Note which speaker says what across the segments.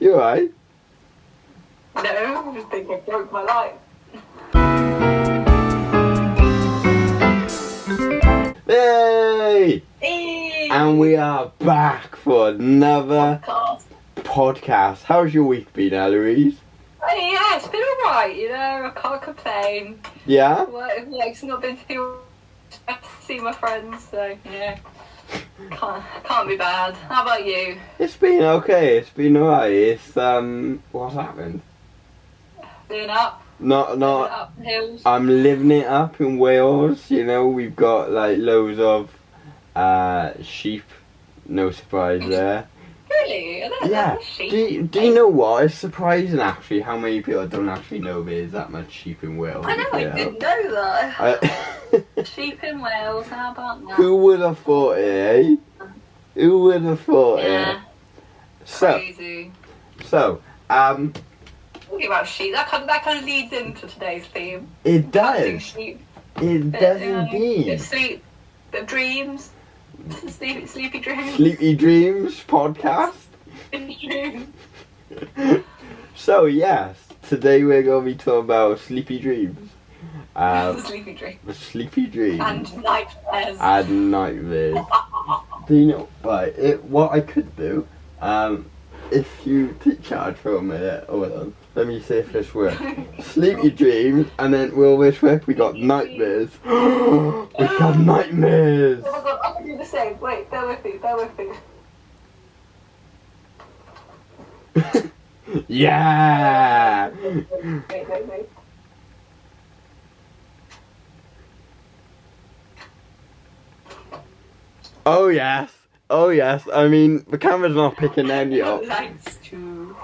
Speaker 1: You alright?
Speaker 2: No, I just think I broke my life.
Speaker 1: Hey!
Speaker 2: Hey!
Speaker 1: And we are back for another podcast. How's your week been, Eloise?
Speaker 2: Yeah, it's been alright, you know, I can't complain.
Speaker 1: Yeah?
Speaker 2: It's not been too much to see my friends, so, yeah. Can't be bad. How about you?
Speaker 1: It's been okay, it's been alright. It's, what's happened?
Speaker 2: Doing up?
Speaker 1: Not,
Speaker 2: Living up the hills?
Speaker 1: I'm living it up in Wales, you know, we've got, like, loads of, sheep. No surprise there.
Speaker 2: Really?
Speaker 1: Yeah.
Speaker 2: Sheep?
Speaker 1: Do you know what? It's surprising, actually, how many people don't actually know there's that much sheep in Wales.
Speaker 2: I know, I didn't know that. Sheep in Wales, how about that?
Speaker 1: Who would have thought it, eh? Who would have thought it?
Speaker 2: Crazy.
Speaker 1: So,
Speaker 2: talking about sheep, that kind of leads into today's theme.
Speaker 1: It does.
Speaker 2: Sheep.
Speaker 1: It does indeed.
Speaker 2: Bit of sleep, bit of dreams. Sleepy dreams.
Speaker 1: Sleepy Dreams podcast.
Speaker 2: Sleepy dreams.
Speaker 1: So yes, today we're going to be talking about sleepy dreams.
Speaker 2: Sleepy dreams.
Speaker 1: Sleepy dreams.
Speaker 2: And nightmares.
Speaker 1: And nightmares. Do you know, what I could do, if you charge for a minute, hold on, let me see if this works. Sleepy dreams, and then will this work? We got nightmares. We got nightmares.
Speaker 2: Oh my god, I can do the same. Wait, bear with me.
Speaker 1: Yeah.
Speaker 2: Wait.
Speaker 1: Oh yes. I mean, the camera's not picking any up.
Speaker 2: Likes to.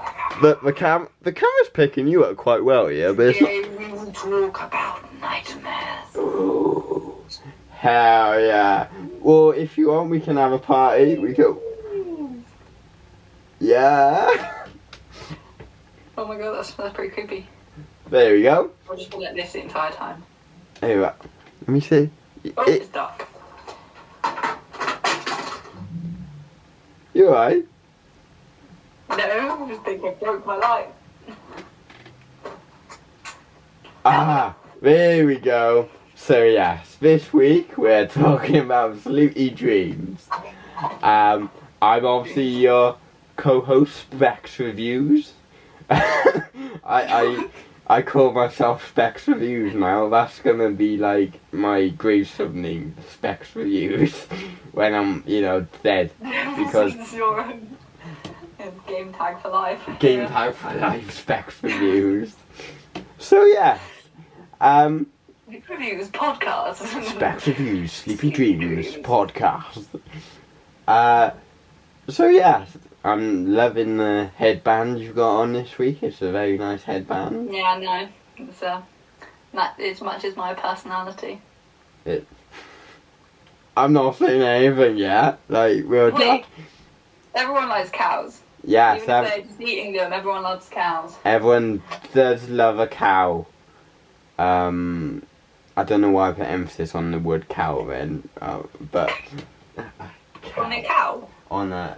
Speaker 1: The camera's picking you up quite well, yeah. But it's not...
Speaker 2: We will talk about nightmares.
Speaker 1: Ooh, hell yeah. Well, if you want, we can have a party. We go. Yeah.
Speaker 2: Oh my god, that's pretty creepy.
Speaker 1: There we go.
Speaker 2: I'm just gonna let this the entire time.
Speaker 1: Anyway, let me see.
Speaker 2: Oh, it's dark.
Speaker 1: You alright?
Speaker 2: No, I just think I broke my life.
Speaker 1: There we go. So yes, this week we're talking about sleepy dreams. I'm obviously your co-host, Specs Reviews. I call myself Specs Reviews now. That's gonna be like my gravestone name, Specs Reviews, when I'm, dead. Because
Speaker 2: this is your game tag for life.
Speaker 1: Game tag for life, Specs Reviews. So yeah,
Speaker 2: Reviews podcast.
Speaker 1: Specs Reviews, Sleepy Dreams podcast. So yeah, I'm loving the headband you've got on this week. It's a very nice headband.
Speaker 2: Yeah, I know. It's as much as my personality.
Speaker 1: I'm not saying anything yet. Like,
Speaker 2: Everyone likes cows.
Speaker 1: Yes,
Speaker 2: even if they're just eating them, everyone loves cows.
Speaker 1: Everyone does love a cow. I don't know why I put emphasis on the word cow then, but...
Speaker 2: On a cow?
Speaker 1: On the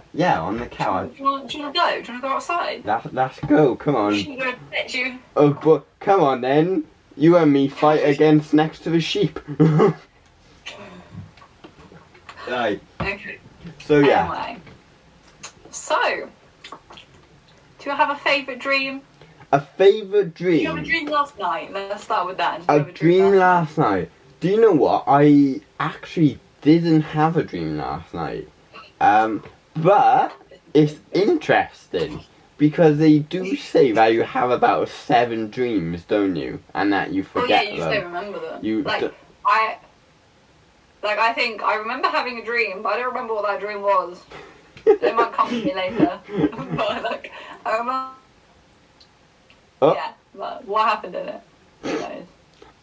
Speaker 1: cow.
Speaker 2: Do you want to go? Do you want to go outside?
Speaker 1: Let's go, come on.
Speaker 2: She's going to fetch you.
Speaker 1: Oh, but come on then. You and me fight against next to the sheep. Right.
Speaker 2: Okay.
Speaker 1: So yeah.
Speaker 2: Anyway. So, do you have a favourite dream?
Speaker 1: A favourite dream?
Speaker 2: Did you have a dream last night? Let's start with that.
Speaker 1: A dream last night? Do you know what? I actually didn't have a dream last night. But it's interesting because they do say that you have about 7 dreams, don't you? And that you forget them.
Speaker 2: Oh yeah, you just don't remember them. I think I remember having a dream, but I don't remember what that dream was. It might come to me later. But I remember.
Speaker 1: Oh.
Speaker 2: Yeah, but what happened in it? Who knows?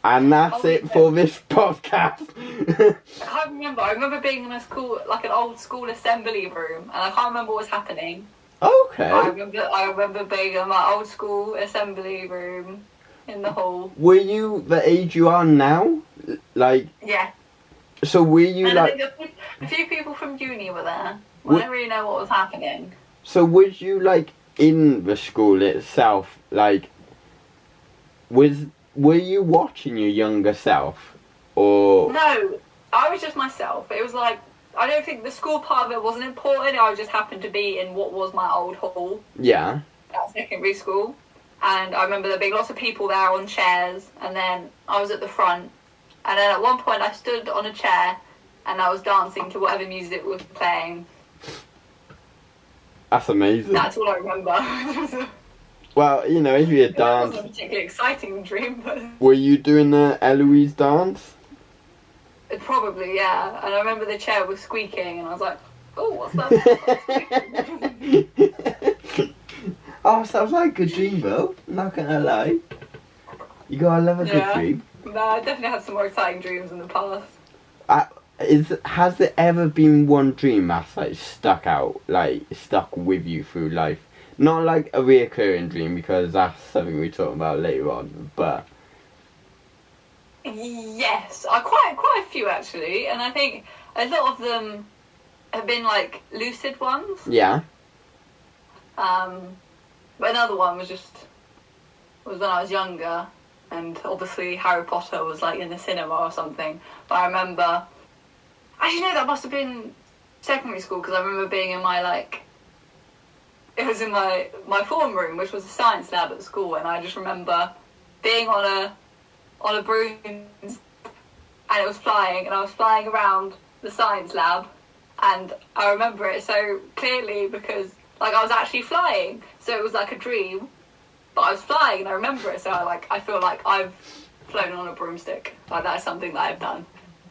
Speaker 1: And that's it for this podcast.
Speaker 2: I can't remember. I remember being in a school, like an old school assembly room, and I can't remember what was happening.
Speaker 1: Okay.
Speaker 2: I remember being in my old school assembly room in the hall.
Speaker 1: Were you the age you are now? Like.
Speaker 2: Yeah.
Speaker 1: So were you
Speaker 2: and
Speaker 1: like?
Speaker 2: I think a few people from uni were there. I don't really know what was happening.
Speaker 1: So was you like in the school itself, like, were you watching your younger self, or?
Speaker 2: No, I was just myself. It was like, I don't think the school part of it wasn't important. I just happened to be in what was my old hall.
Speaker 1: Yeah.
Speaker 2: At secondary school. And I remember there being lots of people there on chairs, and then I was at the front. And then at one point I stood on a chair and I was dancing to whatever music was playing.
Speaker 1: That's amazing.
Speaker 2: That's all I remember.
Speaker 1: Well, you know, if you had
Speaker 2: That
Speaker 1: danced...
Speaker 2: wasn't a particularly exciting dream, but...
Speaker 1: Were you doing the Eloise dance?
Speaker 2: Probably, yeah. And I remember the chair was squeaking and I was like, oh, what's that?
Speaker 1: Oh, sounds like a good dream, Bill. Not gonna lie. You gotta love a good dream.
Speaker 2: No, I definitely had some more exciting dreams in the past.
Speaker 1: Has there ever been one dream that's like stuck with you through life? Not like a reoccurring dream, because that's something we talk about later on, but...
Speaker 2: Yes, quite a few actually, and I think a lot of them have been like lucid ones.
Speaker 1: Yeah.
Speaker 2: But another one was when I was younger, and obviously Harry Potter was like in the cinema or something. But I remember, actually no, that must have been secondary school, because I remember being in my it was in my form room, which was a science lab at school, and I just remember being on a broom, and it was flying, and I was flying around the science lab, and I remember it so clearly because I was actually flying, so it was like a dream, but I was flying and I remember it, so I feel like I've flown on a broomstick. Like, that's something that I've done.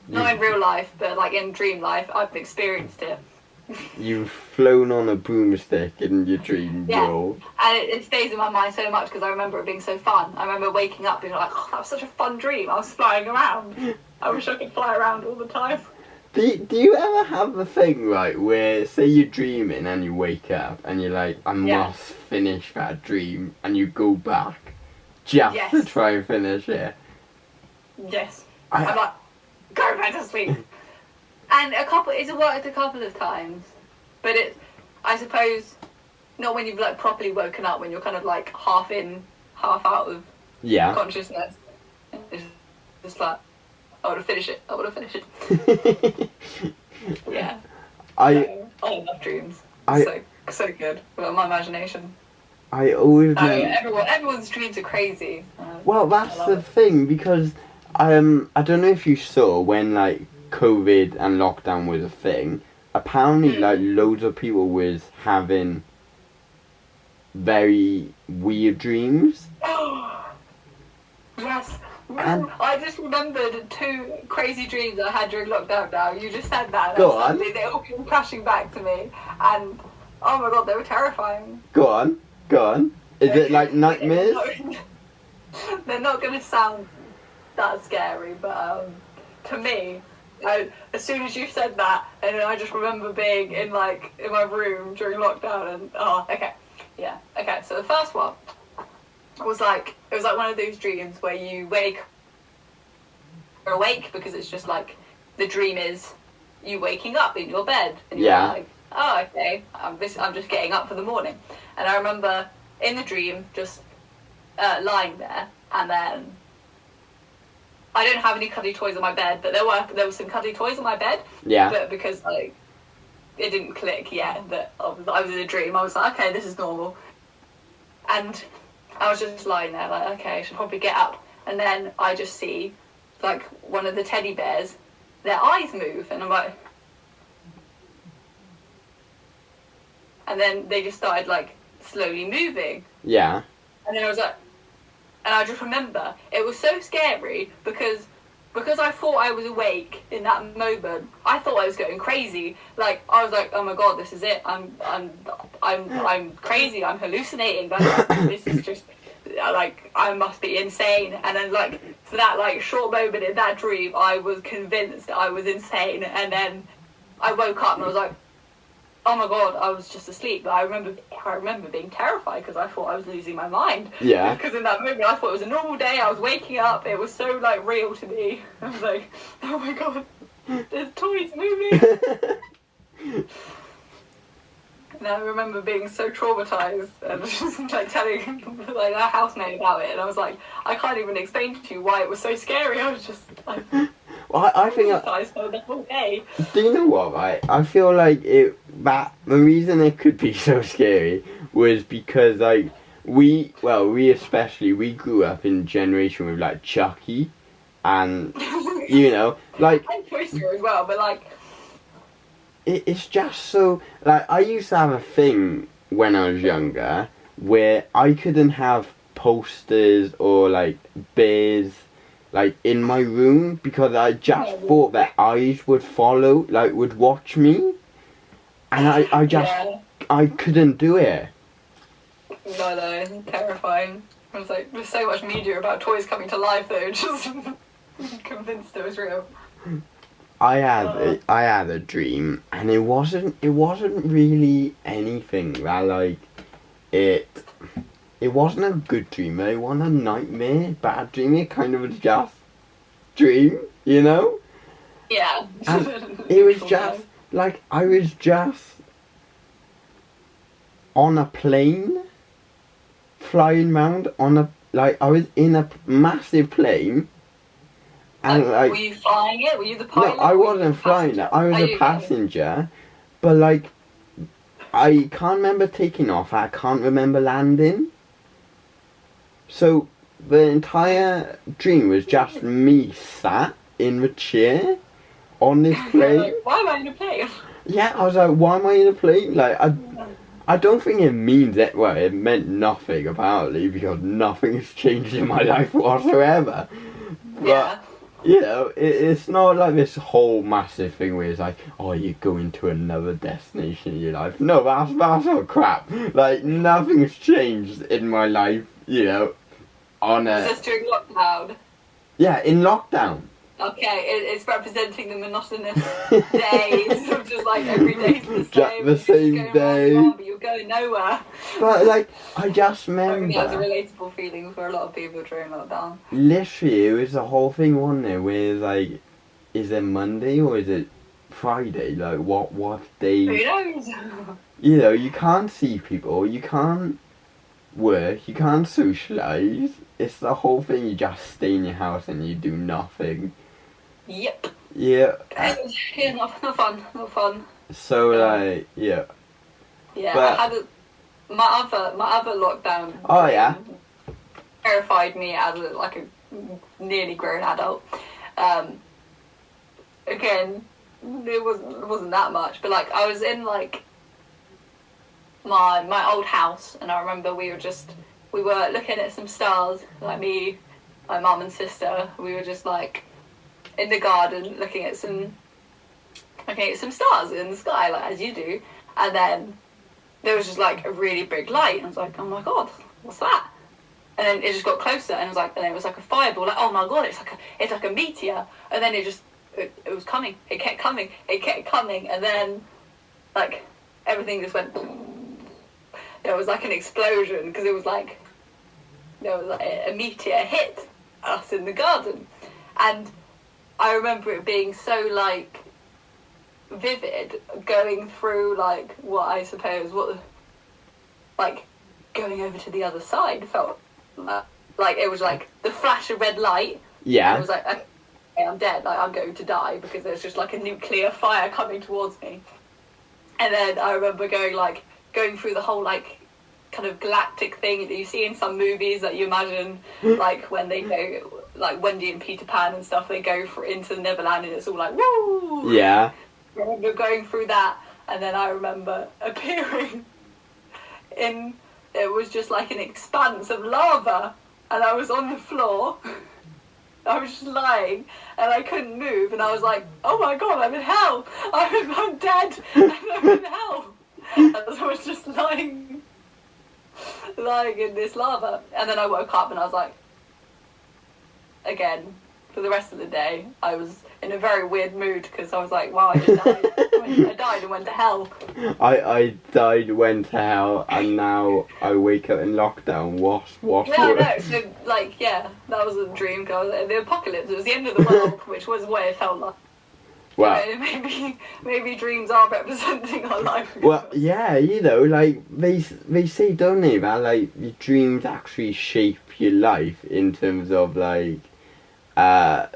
Speaker 2: Not in real life, but in dream life, I've experienced it.
Speaker 1: You've flown on a broomstick in your dream world.
Speaker 2: And it stays in my mind so much because I remember it being so fun. I remember waking up being like, oh, that was such a fun dream. I was flying around. I wish I could fly around all the time.
Speaker 1: Do you ever have the thing, right, where, say you're dreaming and you wake up and you're like, I must finish that dream, and you go back just to try and finish it?
Speaker 2: Yes. I'm like, go back to sleep. And it's worked a couple of times, but I suppose, not when you've properly woken up, when you're kind of half in, half out of consciousness. It's just like, I want to finish it. Yeah. I love dreams. So good. Well, my imagination.
Speaker 1: I always...
Speaker 2: everyone's dreams are crazy.
Speaker 1: Well, that's the thing, because I don't know if you saw when COVID and lockdown was a thing. Apparently, loads of people was having very weird dreams.
Speaker 2: Yes. I just remembered 2 crazy dreams I had during lockdown now. You just said that.
Speaker 1: Go on.
Speaker 2: They all came crashing back to me. And, oh my god, they were terrifying.
Speaker 1: Go on. Is it like nightmares?
Speaker 2: They're not going to sound that scary, but to me, as soon as you said that, and then I just remember being in my room during lockdown, and okay. So the first one was it was one of those dreams where you you're awake because it's just the dream is you waking up in your bed, and you're like, oh, okay, I'm just getting up for the morning. And I remember in the dream just lying there, and then I don't have any cuddly toys on my bed, but there were some cuddly toys on my bed. Yeah. But because it didn't click yet that I was in a dream, I was like, okay, this is normal. And I was just lying there okay, I should probably get up. And then I just see one of the teddy bears, their eyes move, and I'm like, and then they just started slowly moving. Yeah. And then I was like, and I just remember it was so scary because I thought I was awake in that moment. I thought I was going crazy. I was like, oh my god, this is it. I'm crazy. I'm hallucinating. This is just I must be insane. And then for that short moment in that dream, I was convinced I was insane. And then I woke up and I was like, oh my god, I was just asleep. But I remember being terrified because I thought I was losing my mind. Yeah. Because in that moment I thought it was a normal day. I was waking up. It was so real to me. I was like, oh my god, there's toys moving. And I remember being so traumatised and just like telling like our housemate about it, and I was like, I can't even explain to you why it was so scary. I was just like,
Speaker 1: well, I think
Speaker 2: traumatised for the whole day.
Speaker 1: Do you know what, right? I feel like the reason it could be so scary was because like we especially grew up in a generation with like Chucky, and you know, like
Speaker 2: and Toy Story as well, but like
Speaker 1: it's just so like I used to have a thing when I was younger where I couldn't have posters or like bears like in my room because I just thought that eyes would follow, like would watch me, and I just I couldn't do it.
Speaker 2: No, terrifying. I was like, there's so much media about toys coming to life though, just convinced it was real.
Speaker 1: I had a dream, and it wasn't really anything that like it wasn't a good dream. It wasn't a nightmare, bad dream. It kind of was just dream, you know.
Speaker 2: Yeah.
Speaker 1: And it was just like I was just on a plane, flying around on a I was in a massive plane. And like,
Speaker 2: were you flying it? Were you the pilot?
Speaker 1: No, I wasn't flying it. I was a passenger. But like, I can't remember taking off. I can't remember landing. So the entire dream was just me sat in the chair on this plane.
Speaker 2: Like, why am I in a plane?
Speaker 1: Yeah, I was like, why am I in a plane? Like, I don't think it means it. Well, it meant nothing apparently because nothing's changed in my life whatsoever. But,
Speaker 2: yeah.
Speaker 1: You know, it's not like this whole massive thing where it's like, oh, you're going to another destination in your life. No, that's all crap. Like, nothing's changed in my life, you know, on a...
Speaker 2: Is this during lockdown?
Speaker 1: Yeah, in lockdown.
Speaker 2: Okay, it's representing the monotonous days of just like every day's the same
Speaker 1: day.
Speaker 2: On, but you're going nowhere.
Speaker 1: But like, I just remember.
Speaker 2: I think that was a relatable feeling for a lot of people during lockdown.
Speaker 1: Literally, it was the whole thing, wasn't it? Where like, is it Monday or is it Friday? Like, what day?
Speaker 2: Who knows?
Speaker 1: You know, you can't see people, you can't work, you can't socialise. It's the whole thing. You just stay in your house and you do nothing.
Speaker 2: Yep.
Speaker 1: Yeah.
Speaker 2: Yeah, not fun.
Speaker 1: So like, yeah.
Speaker 2: Yeah,
Speaker 1: but,
Speaker 2: I had my other lockdown.
Speaker 1: Oh yeah.
Speaker 2: Terrified me as a nearly grown adult. Again, it wasn't that much, but like I was in like my old house, and I remember we were looking at some stars, like me, my mum and sister. We were just like in the garden looking at some stars in the sky, like as you do, and then there was just like a really big light, and I was like, oh my god, what's that? And then it just got closer, and it was like a fireball, like, oh my god, it's like a meteor, and then it was coming, it kept coming, and then like everything just went. There was like an explosion because it was like there was like a meteor hit us in the garden, and I remember it being so like vivid, going through like like going over to the other side felt like it was like the flash of red light.
Speaker 1: Yeah.
Speaker 2: And it was like, okay, I'm dead. Like I'm going to die because there's just like a nuclear fire coming towards me. And then I remember going through the whole like kind of galactic thing that you see in some movies that you imagine, like when they go, like Wendy and Peter Pan and stuff, they go into the Neverland and it's all like woo.
Speaker 1: Yeah.
Speaker 2: I remember going through that, and then I remember appearing in, it was just like an expanse of lava, and I was on the floor. I was just lying, and I couldn't move, and I was like, oh my god, I'm in hell! I'm dead, and I'm in hell! And I was just lying in this lava, and then I woke up, and I was like, again, for the rest of the day, I was in a very weird mood, because I was like, wow, I just died. I died and went to hell.
Speaker 1: I died, went to hell, and now I wake up in lockdown. What?
Speaker 2: Yeah, I know. So, that was a dream. The apocalypse. It was the end of the world, which was what it felt like.
Speaker 1: Well,
Speaker 2: maybe dreams are representing our life.
Speaker 1: Well, yeah, you know, like they say, don't they, that like your dreams actually shape your life in terms of like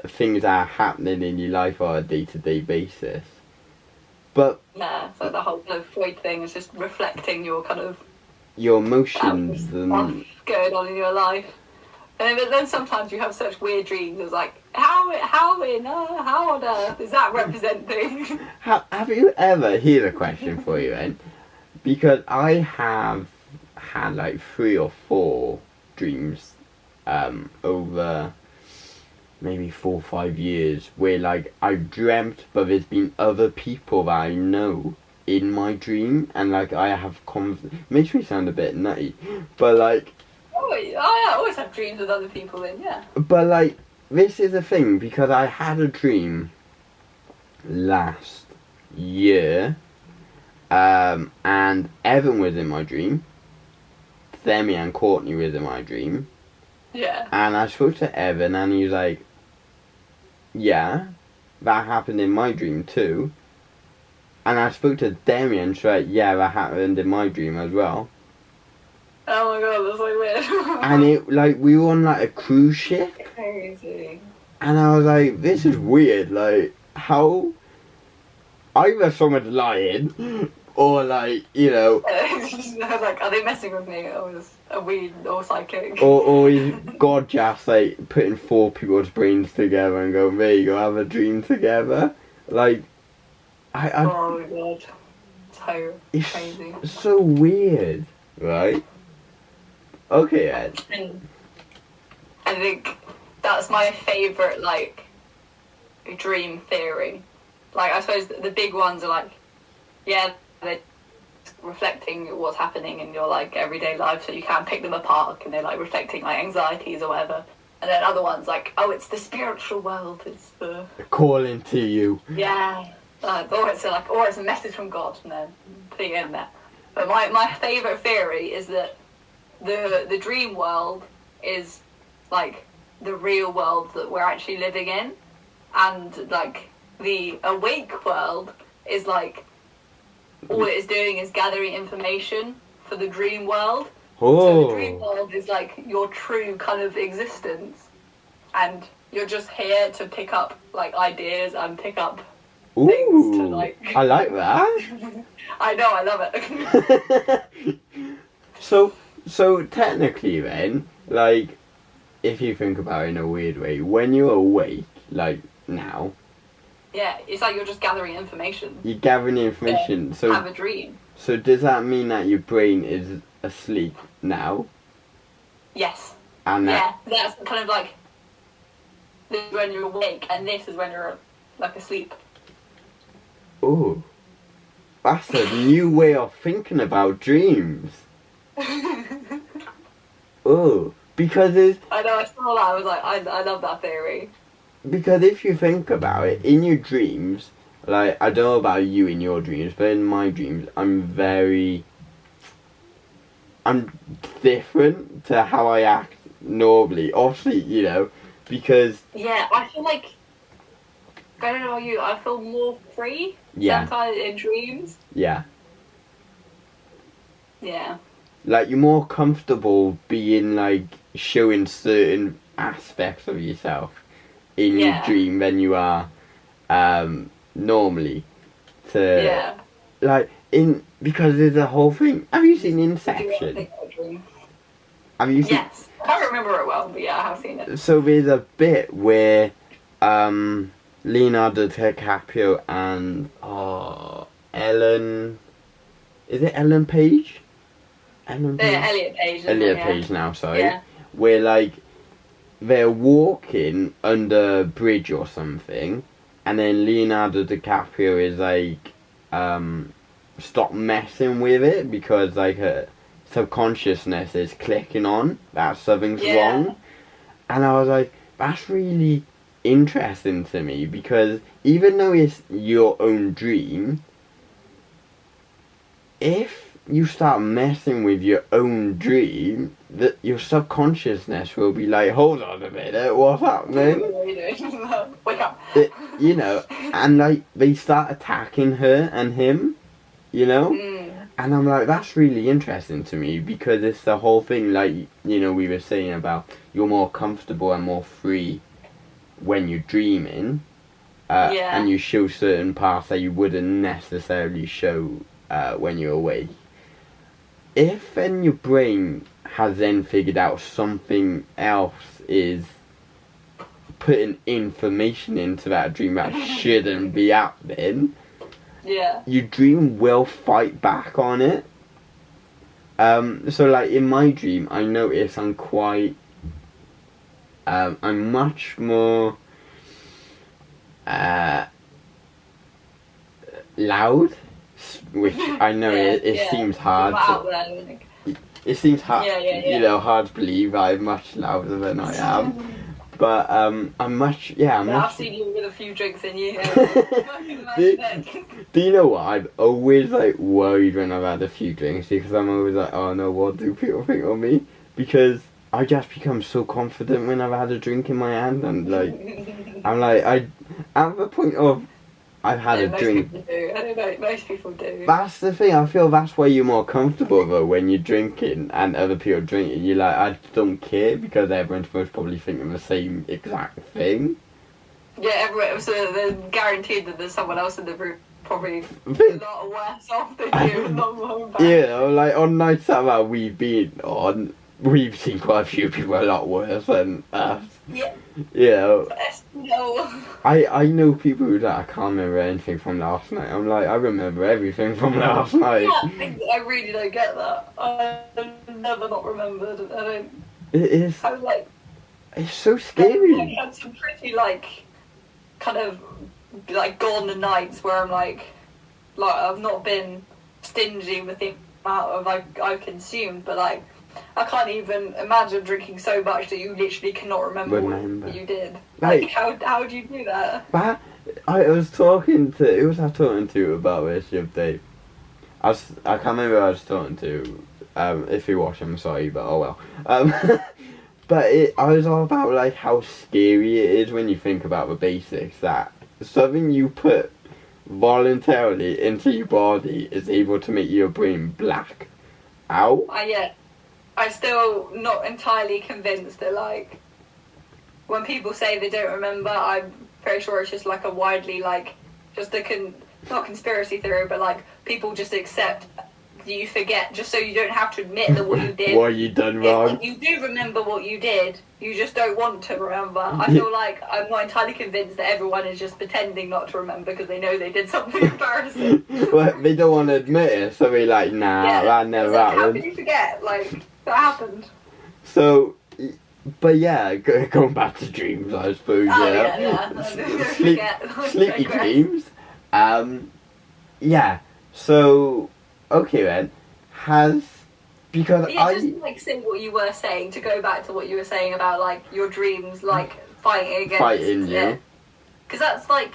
Speaker 1: things that are happening in your life on a day-to-day basis. But
Speaker 2: yeah, so the whole kind of Freud thing is just reflecting your kind of
Speaker 1: your emotions
Speaker 2: and going on in your life. And then sometimes you have such weird dreams. It's like, how on earth is that representing?
Speaker 1: Have you ever, here's a question for you then, because I have had like 3 or 4 dreams over maybe 4 or 5 years where like I've dreamt, but there's been other people that I know in my dream, and like I have makes me sound a bit nutty, but like
Speaker 2: I always have dreams with other people in, yeah.
Speaker 1: But like, this is a thing, because I had a dream last year, and Evan was in my dream, Themi and Courtney was in my dream.
Speaker 2: Yeah.
Speaker 1: And I spoke to Evan and he was like, yeah, that happened in my dream too. And I spoke to Demi and she was like, yeah, that happened in my dream as well.
Speaker 2: Oh my god, that's like weird.
Speaker 1: And it, like, we were on, like, a cruise ship.
Speaker 2: Crazy.
Speaker 1: And I was like, this is weird, like, how... Either someone's lying, or, like, you know...
Speaker 2: like, are they messing with me, or is a weed or psychic?
Speaker 1: Or is God just, like, putting 4 people's brains together and going, there you go, have a dream together? Like,
Speaker 2: oh my god. So
Speaker 1: it's
Speaker 2: crazy.
Speaker 1: So weird, right? Okay, Ed.
Speaker 2: And I think that's my favourite, like, dream theory. Like, I suppose the big ones are like, yeah, they're reflecting what's happening in your, like, everyday life, so you can't pick them apart, and they're, like, reflecting, like, anxieties or whatever. And then other ones, like, oh, it's the spiritual world, it's the...
Speaker 1: calling to you.
Speaker 2: Yeah. Or it's a message from God, and then putting it in there. But my favourite theory is that the dream world is like the real world that we're actually living in, and like the awake world is like all it is doing is gathering information for the dream world. So the dream world is like your true kind of existence, and you're just here to pick up like ideas and pick up things to like...
Speaker 1: I like that.
Speaker 2: I know, I love it.
Speaker 1: So technically then, like, if you think about it in a weird way, when you're awake, like now...
Speaker 2: Yeah, it's like you're just gathering information.
Speaker 1: You're gathering information, so...
Speaker 2: have a dream.
Speaker 1: So does that mean that your brain is asleep now?
Speaker 2: Yes.
Speaker 1: And
Speaker 2: yeah, that's kind of like... This is when you're awake, and this is when you're, like, asleep.
Speaker 1: Oh. That's a new way of thinking about dreams. Oh, because it's...
Speaker 2: I know, I saw that, I was like, I love that theory.
Speaker 1: Because if you think about it, in your dreams, like, I don't know about you in your dreams, but in my dreams, I'm different to how I act normally. Obviously, you know, because...
Speaker 2: Yeah, I feel like, I don't know about you, I feel more free sometimes in dreams.
Speaker 1: Yeah.
Speaker 2: Yeah.
Speaker 1: Like, you're more comfortable being, like, showing certain aspects of yourself in your dream than you are normally. Like, because there's a whole thing. Have you seen Inception? Have you seen...
Speaker 2: Yes. I can't remember it well, but yeah, I have seen it.
Speaker 1: So there's a bit where Leonardo DiCaprio and Ellen... Is it Ellen Page?
Speaker 2: Elliot Page.
Speaker 1: Elliot Page now, sorry. Yeah. Where, like, they're walking under a bridge or something, and then Leonardo DiCaprio is like, stop messing with it, because, like, her subconsciousness is clicking on that something's wrong. And I was like, that's really interesting to me, because even though it's your own dream, if you start messing with your own dream, that your subconsciousness will be like, hold on a minute, what's happening?
Speaker 2: Wake up.
Speaker 1: You know, and like they start attacking her and him, you know? And I'm like, that's really interesting to me, because it's the whole thing, like, you know, we were saying about you're more comfortable and more free when you're dreaming, and you show certain parts that you wouldn't necessarily show when you're awake. If then your brain has then figured out something else is putting information into that dream that shouldn't be happening, your dream will fight back on it. So like in my dream, I notice I'm quite, I'm much more loud, which I know it seems hard. It seems hard, you know, hard to believe I'm much louder than I am. But I'm much,
Speaker 2: I've seen you with a few drinks in you.
Speaker 1: Do you know what? I'm always like worried when I've had a few drinks, because I'm always like, oh no, what do people think of me? Because I just become so confident when I've had a drink in my hand, and like, I'm like, at the point of I've had a drink.
Speaker 2: Most people do. I don't know, most people do.
Speaker 1: That's the thing, I feel that's why you're more comfortable though, when you're drinking and other people are drinking. You're like, I don't care, because everyone's most probably thinking the same exact thing.
Speaker 2: Yeah, everyone, so they're guaranteed that there's someone else in the room probably a lot worse off than you. Not more bad.
Speaker 1: You know, like on nights that we've been on, we've seen quite a few people a lot worse than us.
Speaker 2: Yeah.
Speaker 1: You know.
Speaker 2: No.
Speaker 1: I know people that I can't remember anything from last night. I'm like, I remember everything from last night.
Speaker 2: I really don't get that. I've never not remembered. I don't.
Speaker 1: It is.
Speaker 2: I was like.
Speaker 1: It's so scary.
Speaker 2: I had some pretty kind of gone nights where I'm like I've not been stingy with the amount of I've consumed, but like I can't even imagine drinking so much that you literally cannot remember what you did. Like how do you do that?
Speaker 1: But I was talking to, who was I talking to about this the other day? I can't remember who I was talking to. If you watch, I'm sorry, but oh well. But I was all about like how scary it is when you think about the basics, that something you put voluntarily into your body is able to make your brain black out.
Speaker 2: I'm still not entirely convinced that like when people say they don't remember, I'm pretty sure it's just like a widely just a not conspiracy theory, but like people just accept you forget just so you don't have to admit that what you did.
Speaker 1: What you done wrong.
Speaker 2: You do remember what you did, you just don't want to remember. I feel like I'm not entirely convinced that everyone is just pretending not to remember because they know they did something embarrassing.
Speaker 1: Well, they don't want to admit it, so they're like, nah, that never happened.
Speaker 2: How can you forget? Like, that happened.
Speaker 1: So, but yeah, going back to dreams, I suppose, sleepy dreams. Yeah, so... Okay then, because
Speaker 2: just say what you were saying, to go back to what you were saying about like your dreams fighting
Speaker 1: you,
Speaker 2: because that's so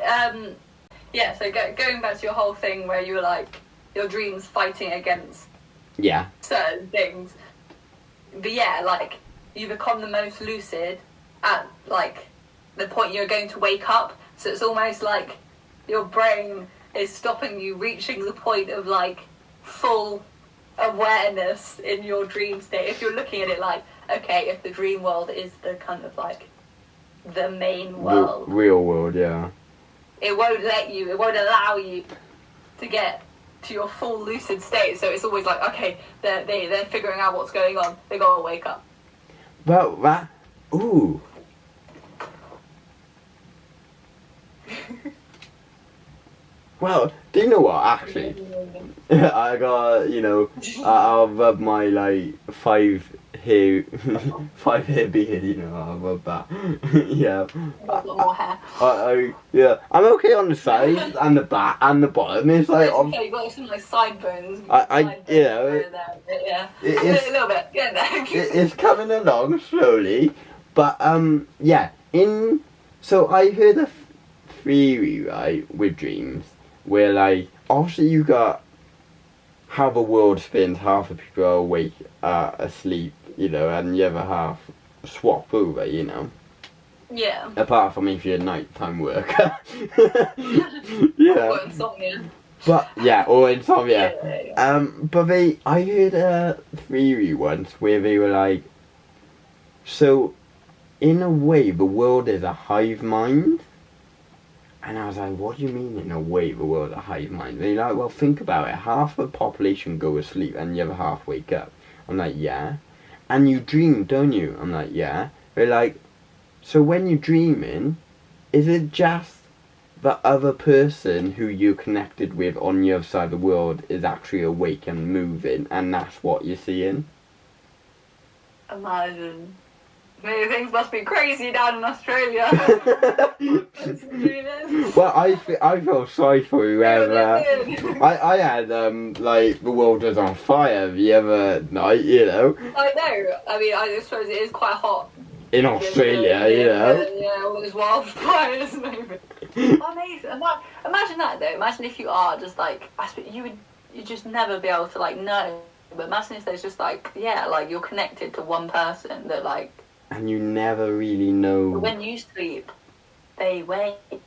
Speaker 2: going back to your whole thing where you were like your dreams fighting against certain things, but you become the most lucid at the point you're going to wake up, so it's almost like your brain is stopping you reaching the point of full awareness in your dream state. If you're looking at it okay, if the dream world is the kind of the main world,
Speaker 1: the real world,
Speaker 2: it won't allow you to get to your full lucid state. So it's always okay, they're figuring out what's going on, they gotta wake up.
Speaker 1: Well, that ooh. Well, do you know what, actually? I got, I'll rub my, 5 hair beard, I'll rub that. Yeah.
Speaker 2: More hair.
Speaker 1: I'm okay on the sides and the back and the bottom. It's
Speaker 2: okay, you got some sideburns.
Speaker 1: It's
Speaker 2: a little bit, get there.
Speaker 1: It's coming along slowly, but, so I heard a theory, right, with dreams, where obviously you got how the world spins, half the people are awake, asleep, you know, and the other half swap over, you know.
Speaker 2: Yeah.
Speaker 1: Apart from if you're a nighttime worker. Yeah.
Speaker 2: Or insomnia.
Speaker 1: But, yeah, or insomnia.
Speaker 2: Yeah.
Speaker 1: But I heard a theory once where they were like, so, in a way, the world is a hive mind. And I was like, what do you mean in a way the world is a hive mind? They're like, well, think about it. Half the population go to sleep and the other half wake up. I'm like, yeah. And you dream, don't you? I'm like, yeah. They're like, so when you're dreaming, is it just the other person who you're connected with on the other side of the world is actually awake and moving, and that's what you're seeing?
Speaker 2: Imagine. Maybe things must be crazy down in Australia.
Speaker 1: Well, I feel sorry for whoever. I had like the world was on fire the other night, you know.
Speaker 2: I know. I mean, I suppose it is quite hot
Speaker 1: in Australia, you know.
Speaker 2: Yeah, all those wildfires and everything. Amazing. Imagine that though. Imagine if you are just like, I suppose you just never be able to like know. But imagine if there's just like, yeah, like you're connected to one person that like.
Speaker 1: And you never really know.
Speaker 2: But when you sleep, they wake.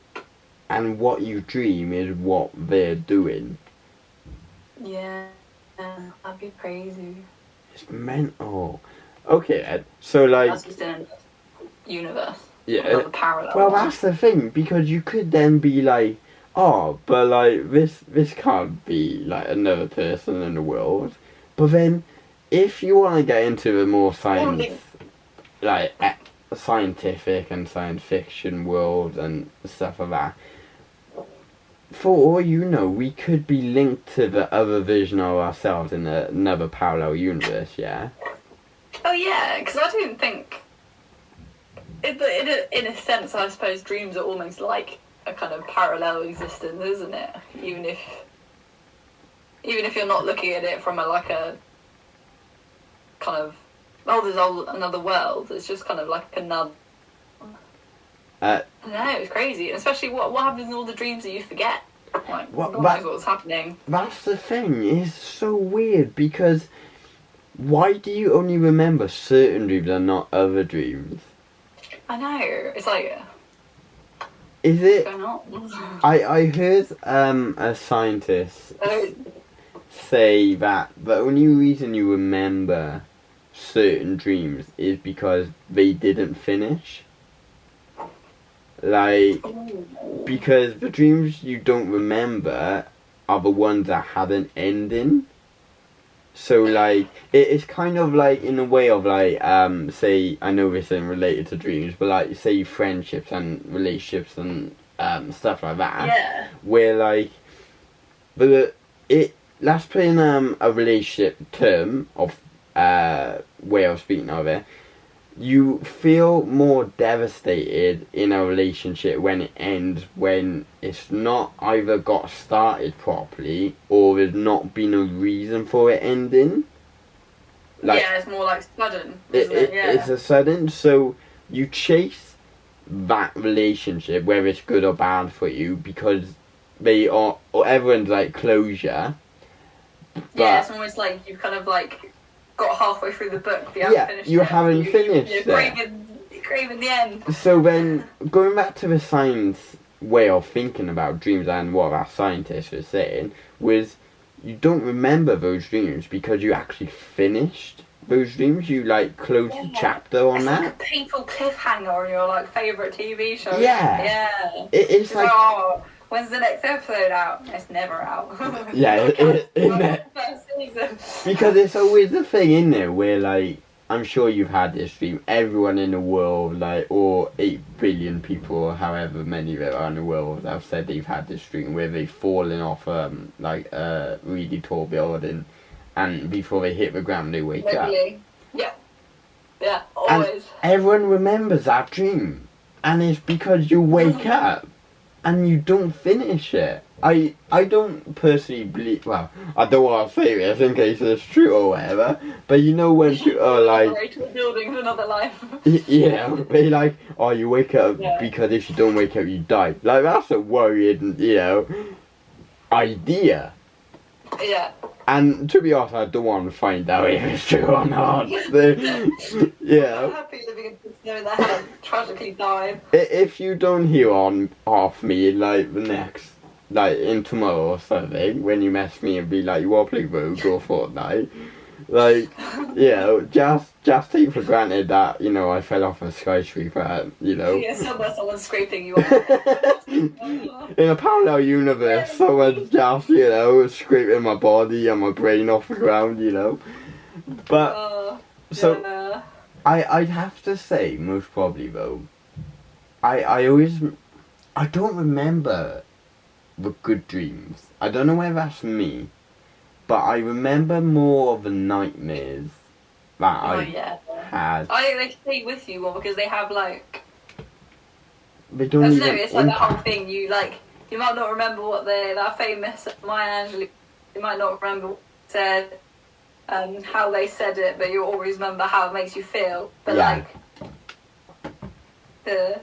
Speaker 1: And what you dream is what they're doing.
Speaker 2: Yeah, that'd be crazy.
Speaker 1: It's mental. Okay, Ed. So like.
Speaker 2: That's just in a universe.
Speaker 1: Yeah.
Speaker 2: Parallel.
Speaker 1: Well, that's the thing, because you could then be like, oh, but like this can't be like another person in the world. But then, if you want to get into the more science. Like scientific and science fiction world and stuff like that. For all you know, we could be linked to the other version of ourselves in another parallel universe, yeah?
Speaker 2: Oh yeah, because I don't think... In a sense, I suppose dreams are almost like a kind of parallel existence, isn't it? Even if you're not looking at it from a kind of... Oh, there's another world. It's just kind of like another... No, it's crazy. Especially what happens in all the dreams that you forget. Like, God knows what's happening.
Speaker 1: That's the thing. It's so weird, because why do you only remember certain dreams and not other dreams?
Speaker 2: I know. It's like...
Speaker 1: Is it...
Speaker 2: What's going on?
Speaker 1: I heard a scientist say that the only reason you remember certain dreams is because they didn't finish. Like, because the dreams you don't remember are the ones that had an ending. So like, it's kind of like in a way of like, say, I know this isn't related to dreams, but like, say friendships and relationships and stuff like that.
Speaker 2: Yeah.
Speaker 1: Where like, let's put in a relationship term of way of speaking of it. You feel more devastated in a relationship when it ends, when it's not either got started properly or there's not been a reason for it ending. Like,
Speaker 2: yeah, it's more like sudden, isn't it? Yeah.
Speaker 1: It's a sudden, so you chase that relationship, whether it's good or bad for you, because they are, or everyone's like closure.
Speaker 2: Yeah, it's almost like you've kind of like got halfway through the book, but you haven't finished
Speaker 1: you
Speaker 2: it.
Speaker 1: haven't finished
Speaker 2: You're craving the end.
Speaker 1: So then, going back to the science way of thinking about dreams and what that scientist was saying, was you don't remember those dreams because you actually finished those dreams. You like closed the chapter on that.
Speaker 2: It's like a painful cliffhanger on your like favourite TV show.
Speaker 1: Yeah.
Speaker 2: Yeah.
Speaker 1: It's like...
Speaker 2: Oh, when's the next episode out? It's never out.
Speaker 1: Yeah, isn't it? Because it's always the thing, isn't it, where like, I'm sure you've had this dream, everyone in the world, like, or 8 billion people, or however many there are in the world, have said they've had this dream where they've fallen off like a really tall building, and before they hit the ground they wake up.
Speaker 2: Yeah, always.
Speaker 1: And everyone remembers that dream, and it's because you wake up and you don't finish it. I don't personally believe, well, I don't want to say this in case it's true or whatever, but you know when people are like...
Speaker 2: to a building for another life.
Speaker 1: Yeah, they like, oh, you wake up because if you don't wake up you die. Like, that's a worrying, you know, idea.
Speaker 2: Yeah.
Speaker 1: And to be honest, I don't want to find out if it's true or not. Yeah.
Speaker 2: I'm happy living in this knowing that Helen tragically died.
Speaker 1: If you don't hear off me, like, the next, like, in tomorrow or something, when you mess me and be like, you want to play Rogue or Fortnite, like, just take for granted that, I fell off a skyscraper,
Speaker 2: Yeah, somewhere someone's scraping you off.
Speaker 1: In a parallel universe, someone's just, scraping my body and my brain off the ground, But, so, I'd have to say, most probably, though, I don't remember the good dreams. I don't know whether that's me, but I remember more of the nightmares that I had.
Speaker 2: I think they stay with you more because they have like.
Speaker 1: They don't even.
Speaker 2: It's like that whole thing. You might not remember what that famous Maya Angelou. You might not remember what they said, how they said it, but you always remember how it makes you feel. But the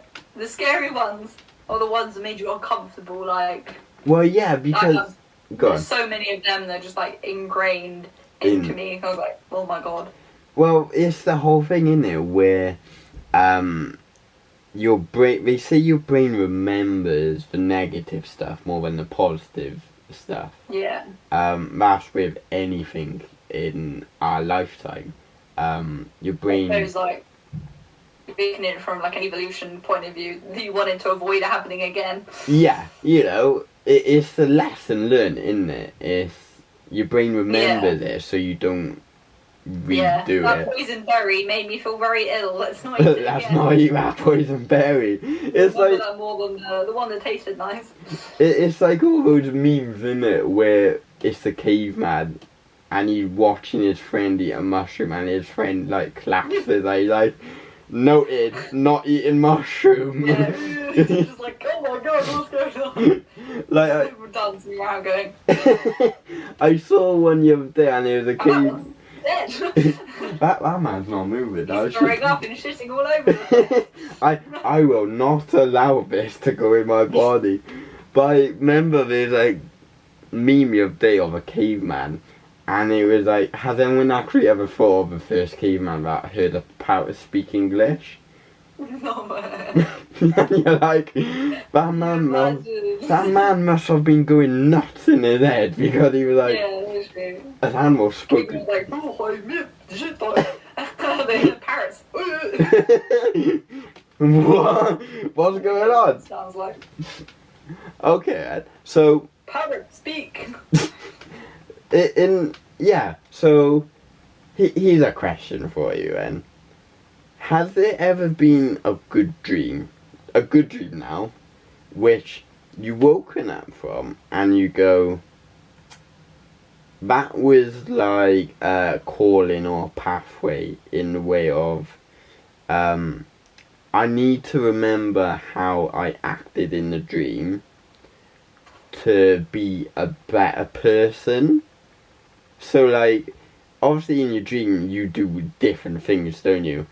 Speaker 2: scary ones are the ones that made you uncomfortable. Like.
Speaker 1: Well, yeah, because.
Speaker 2: There's so many of them that are just like ingrained into me. I was like, oh my god.
Speaker 1: Well, it's the whole thing in there where your brain, they say your brain remembers the negative stuff more than the positive stuff.
Speaker 2: Yeah.
Speaker 1: That's with anything in our lifetime. Your brain.
Speaker 2: It was like making it from like an evolution point of view. You wanted to avoid it happening again.
Speaker 1: Yeah, it's the lesson learned, isn't it? It's your brain remembers it, so you don't redo it.
Speaker 2: That poison berry made me feel very ill. Let's not eat it
Speaker 1: Let's not eat that poison berry. It's like
Speaker 2: that more than the one that tasted nice.
Speaker 1: It's like all those memes, isn't it, where it's the caveman and he's watching his friend eat a mushroom and his friend like claps his eye like. Noted, not eating mushroom.
Speaker 2: Yeah, he's just like, oh my god, what's going on?
Speaker 1: Like,
Speaker 2: super dancing around going.
Speaker 1: I saw one the other day and it was a kid.
Speaker 2: Dead.
Speaker 1: that man's not moving.
Speaker 2: He's throwing up and shitting all over the place.
Speaker 1: I will not allow this to go in my body. But I remember there's like meme the other day of a caveman. And it was like, has anyone actually ever thought of the first caveman that heard a power speak English?
Speaker 2: No, man.
Speaker 1: And you're like, that man must have been going nuts in his head because he was like, an animal spoke.
Speaker 2: He was like, the parrots.
Speaker 1: What? What's going on?
Speaker 2: Sounds like.
Speaker 1: Okay, so.
Speaker 2: Parrot, speak.
Speaker 1: So here's a question for you then. Has there ever been a good dream now, which you woken up from and you go, that was like a calling or a pathway in the way of, I need to remember how I acted in the dream to be a better person? So, like, obviously in your dream you do different things, don't you?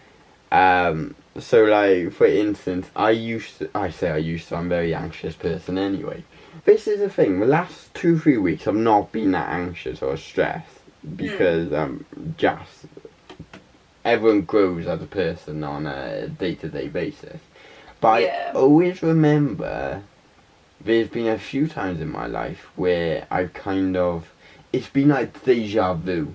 Speaker 1: So, like, for instance, I'm a very anxious person anyway. This is the thing, the last 2-3 weeks I've not been that anxious or stressed because everyone grows as a person on a day-to-day basis. But I always remember there's been a few times in my life where I've it's been like deja vu,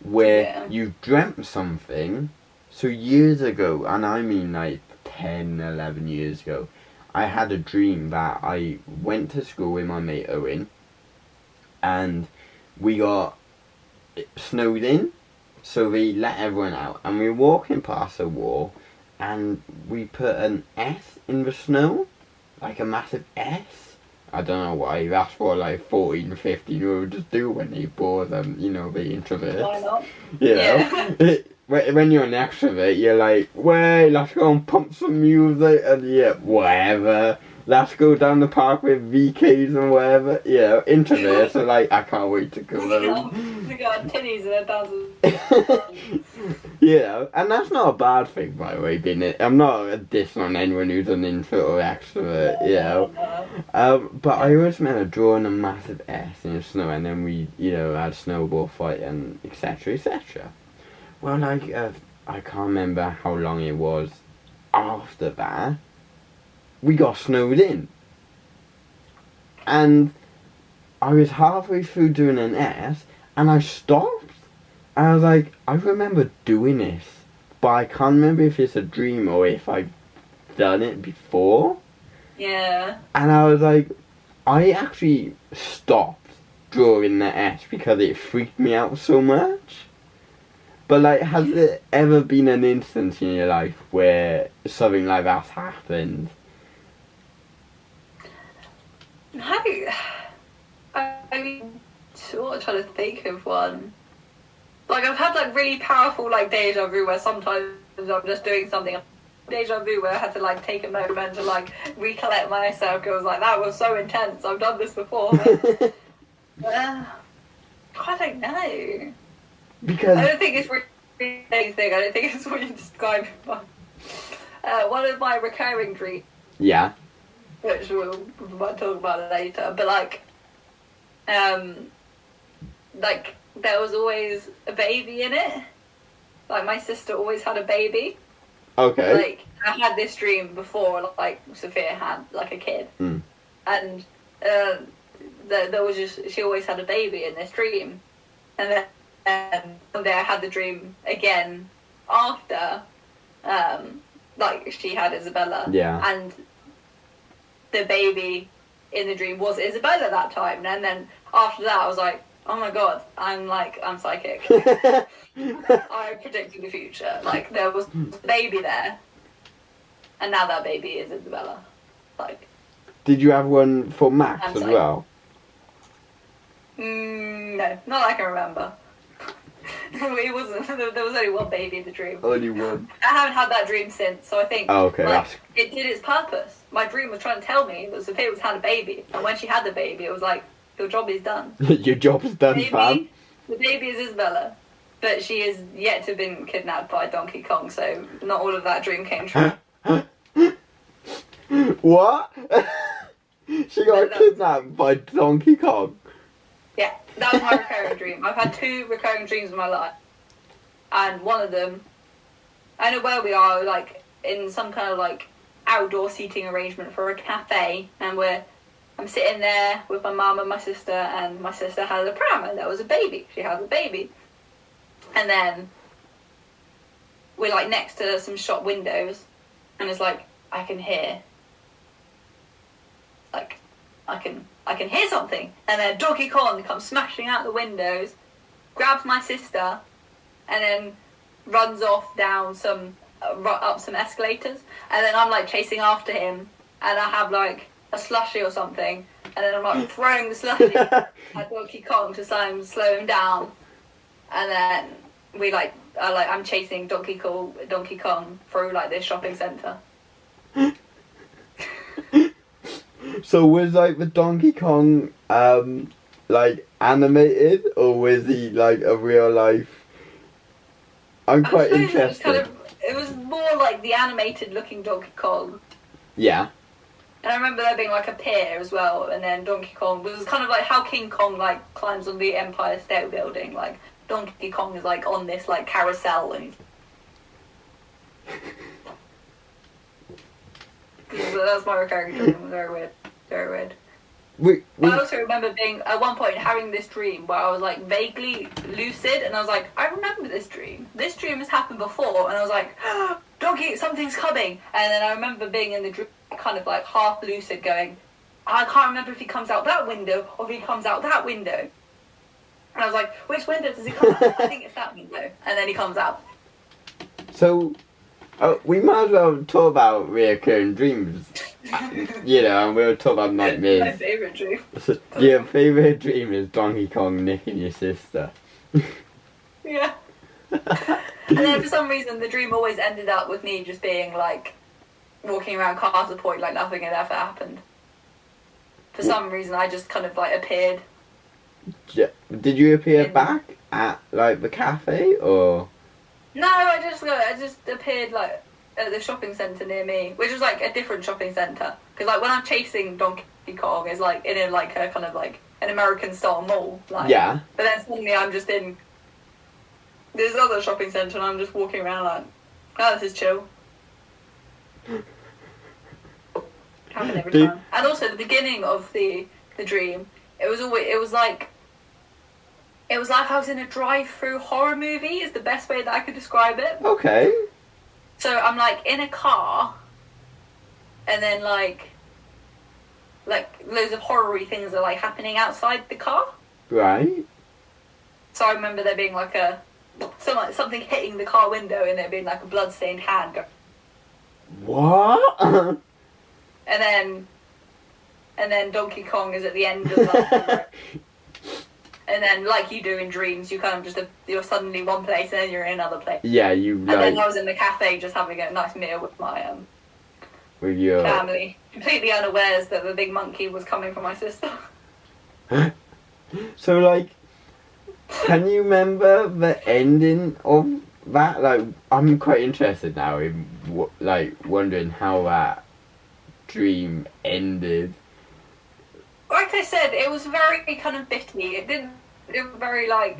Speaker 1: where you dreamt something. So years ago, and I mean like 10, 11 years ago, I had a dream that I went to school with my mate Owen, and we got snowed in, so we let everyone out, and we were walking past a wall, and we put an S in the snow, like a massive S. I don't know why, that's what like 14, 15-year-olds do when they bore them, the introverts.
Speaker 2: Why not?
Speaker 1: Yeah. When you're an extrovert, you're like, wait, let's go and pump some music, and whatever. Let's go down the park with VKs and whatever. Introverts are like, I can't wait to go home.
Speaker 2: to go on tinnies and dancing.
Speaker 1: And that's not a bad thing, by the way, being it. I'm not dissing on anyone who's an introvert or extrovert, but I always remember drawing a massive S in the snow, and then we, had snowball fight and etc. etc. Well, like, I can't remember how long it was after that. We got snowed in. And I was halfway through doing an S, and I stopped. I was like, I remember doing this, but I can't remember if it's a dream or if I've done it before.
Speaker 2: Yeah.
Speaker 1: And I was like, I actually stopped drawing the S because it freaked me out so much. But, like, has there ever been an instance in your life where something like that happened?
Speaker 2: I mean, sort of trying to think of one. Like, I've had, like, really powerful, like, deja vu where sometimes I'm just doing something. Deja vu where I had to, like, take a moment to, like, recollect myself. Because I was like, that was so intense. I've done this before. But, I don't know.
Speaker 1: Because
Speaker 2: I don't think it's really anything. I don't think it's what you described. One of my recurring dreams.
Speaker 1: Yeah.
Speaker 2: Which we'll talk about later. But, like, there was always a baby in it. Like, my sister always had a baby.
Speaker 1: Okay.
Speaker 2: Like, I had this dream before, like, Sophia had, like, a kid.
Speaker 1: Mm.
Speaker 2: And there was just, she always had a baby in this dream. And then one day I had the dream again after, like, she had Isabella.
Speaker 1: Yeah.
Speaker 2: And the baby in the dream was Isabella that time. And then after that, I was like, oh my god, I'm psychic. I predicted the future. Like, there was a baby there, and now that baby is Isabella. Like,
Speaker 1: did you have one for Max as well?
Speaker 2: No, not that I can remember. It wasn't. There was only one baby in the dream.
Speaker 1: Only one.
Speaker 2: I haven't had that dream since, so I think it did its purpose. My dream was trying to tell me that Sophia was had a baby, and when she had the baby, it was like, your job is done.
Speaker 1: Your job is done, fam.
Speaker 2: The baby is Isabella, but she is yet to have been kidnapped by Donkey Kong, so not all of that dream came true.
Speaker 1: What? She got kidnapped by Donkey Kong?
Speaker 2: Yeah, that was my recurring dream. I've had 2 recurring dreams in my life. And one of them, I know where we are, like, in some kind of, like, outdoor seating arrangement for a cafe, and I'm sitting there with my mum and my sister, and my sister had a pram, and there was a baby. She had a baby. And then we're, like, next to some shop windows, and it's like, I can hear. Like, I can hear something. And then Donkey Kong comes smashing out the windows, grabs my sister, and then runs off down up some escalators. And then I'm, like, chasing after him, and I have, like, a slushie or something, and then I'm like throwing the slushie at Donkey Kong to slow him down, and then I'm chasing Donkey Kong through, like, this shopping centre.
Speaker 1: So was, like, the Donkey Kong like animated, or was he like a real life? I'm quite interested.
Speaker 2: It was more like the animated looking Donkey Kong.
Speaker 1: Yeah.
Speaker 2: And I remember there being, like, a pier as well, and then Donkey Kong was kind of like how King Kong, like, climbs on the Empire State Building. Like, Donkey Kong is, like, on this, like, carousel, and that was my recurring dream. It was very weird. Very weird. I also remember at one point having this dream where I was, like, vaguely lucid, and I was like, I remember this dream. This dream has happened before, and I was like, Donkey, something's coming. And then I remember being in the dream, kind of, like, half lucid, going, I can't remember if he comes out that window or if he comes out that window. And I was like, which window does he come out? I think it's that window. And then he comes out.
Speaker 1: So, we might as well talk about reoccurring dreams. And we were talking about nightmares.
Speaker 2: My favourite dream.
Speaker 1: So, your favourite dream is Donkey Kong nicking your sister.
Speaker 2: Yeah. And then for some reason, the dream always ended up with me just being, like, walking around Castle Point like nothing had ever happened. For some reason, I just kind of, like, appeared.
Speaker 1: Yeah. Did you appear back at like the cafe, or?
Speaker 2: No, I just appeared like at the shopping centre near me, which was like a different shopping centre. Because like when I'm chasing Donkey Kong, it's like in a kind of like an American style mall. Like,
Speaker 1: yeah.
Speaker 2: But then suddenly I'm just in this other shopping centre and I'm just walking around like, oh, this is chill. Happen every time. And also the beginning of the dream, it was like I was in a drive-through horror movie. Is the best way that I could describe it.
Speaker 1: Okay.
Speaker 2: So I'm like in a car, and then like loads of horror-y things are like happening outside the car.
Speaker 1: Right.
Speaker 2: So I remember there being like something hitting the car window, and there being like a blood-stained hand go.
Speaker 1: What?
Speaker 2: And then Donkey Kong is at the end of that. And then, like you do in dreams, you kind of you're suddenly one place and then you're in another place.
Speaker 1: Yeah,
Speaker 2: And then I was in the cafe just having a nice meal with my
Speaker 1: with your
Speaker 2: family, completely unawares that the big monkey was coming for my sister.
Speaker 1: So, like, can you remember the ending of that? Like, I'm quite interested now in wondering how that dream ended.
Speaker 2: Like I said, it was very kind of bitty. It was very like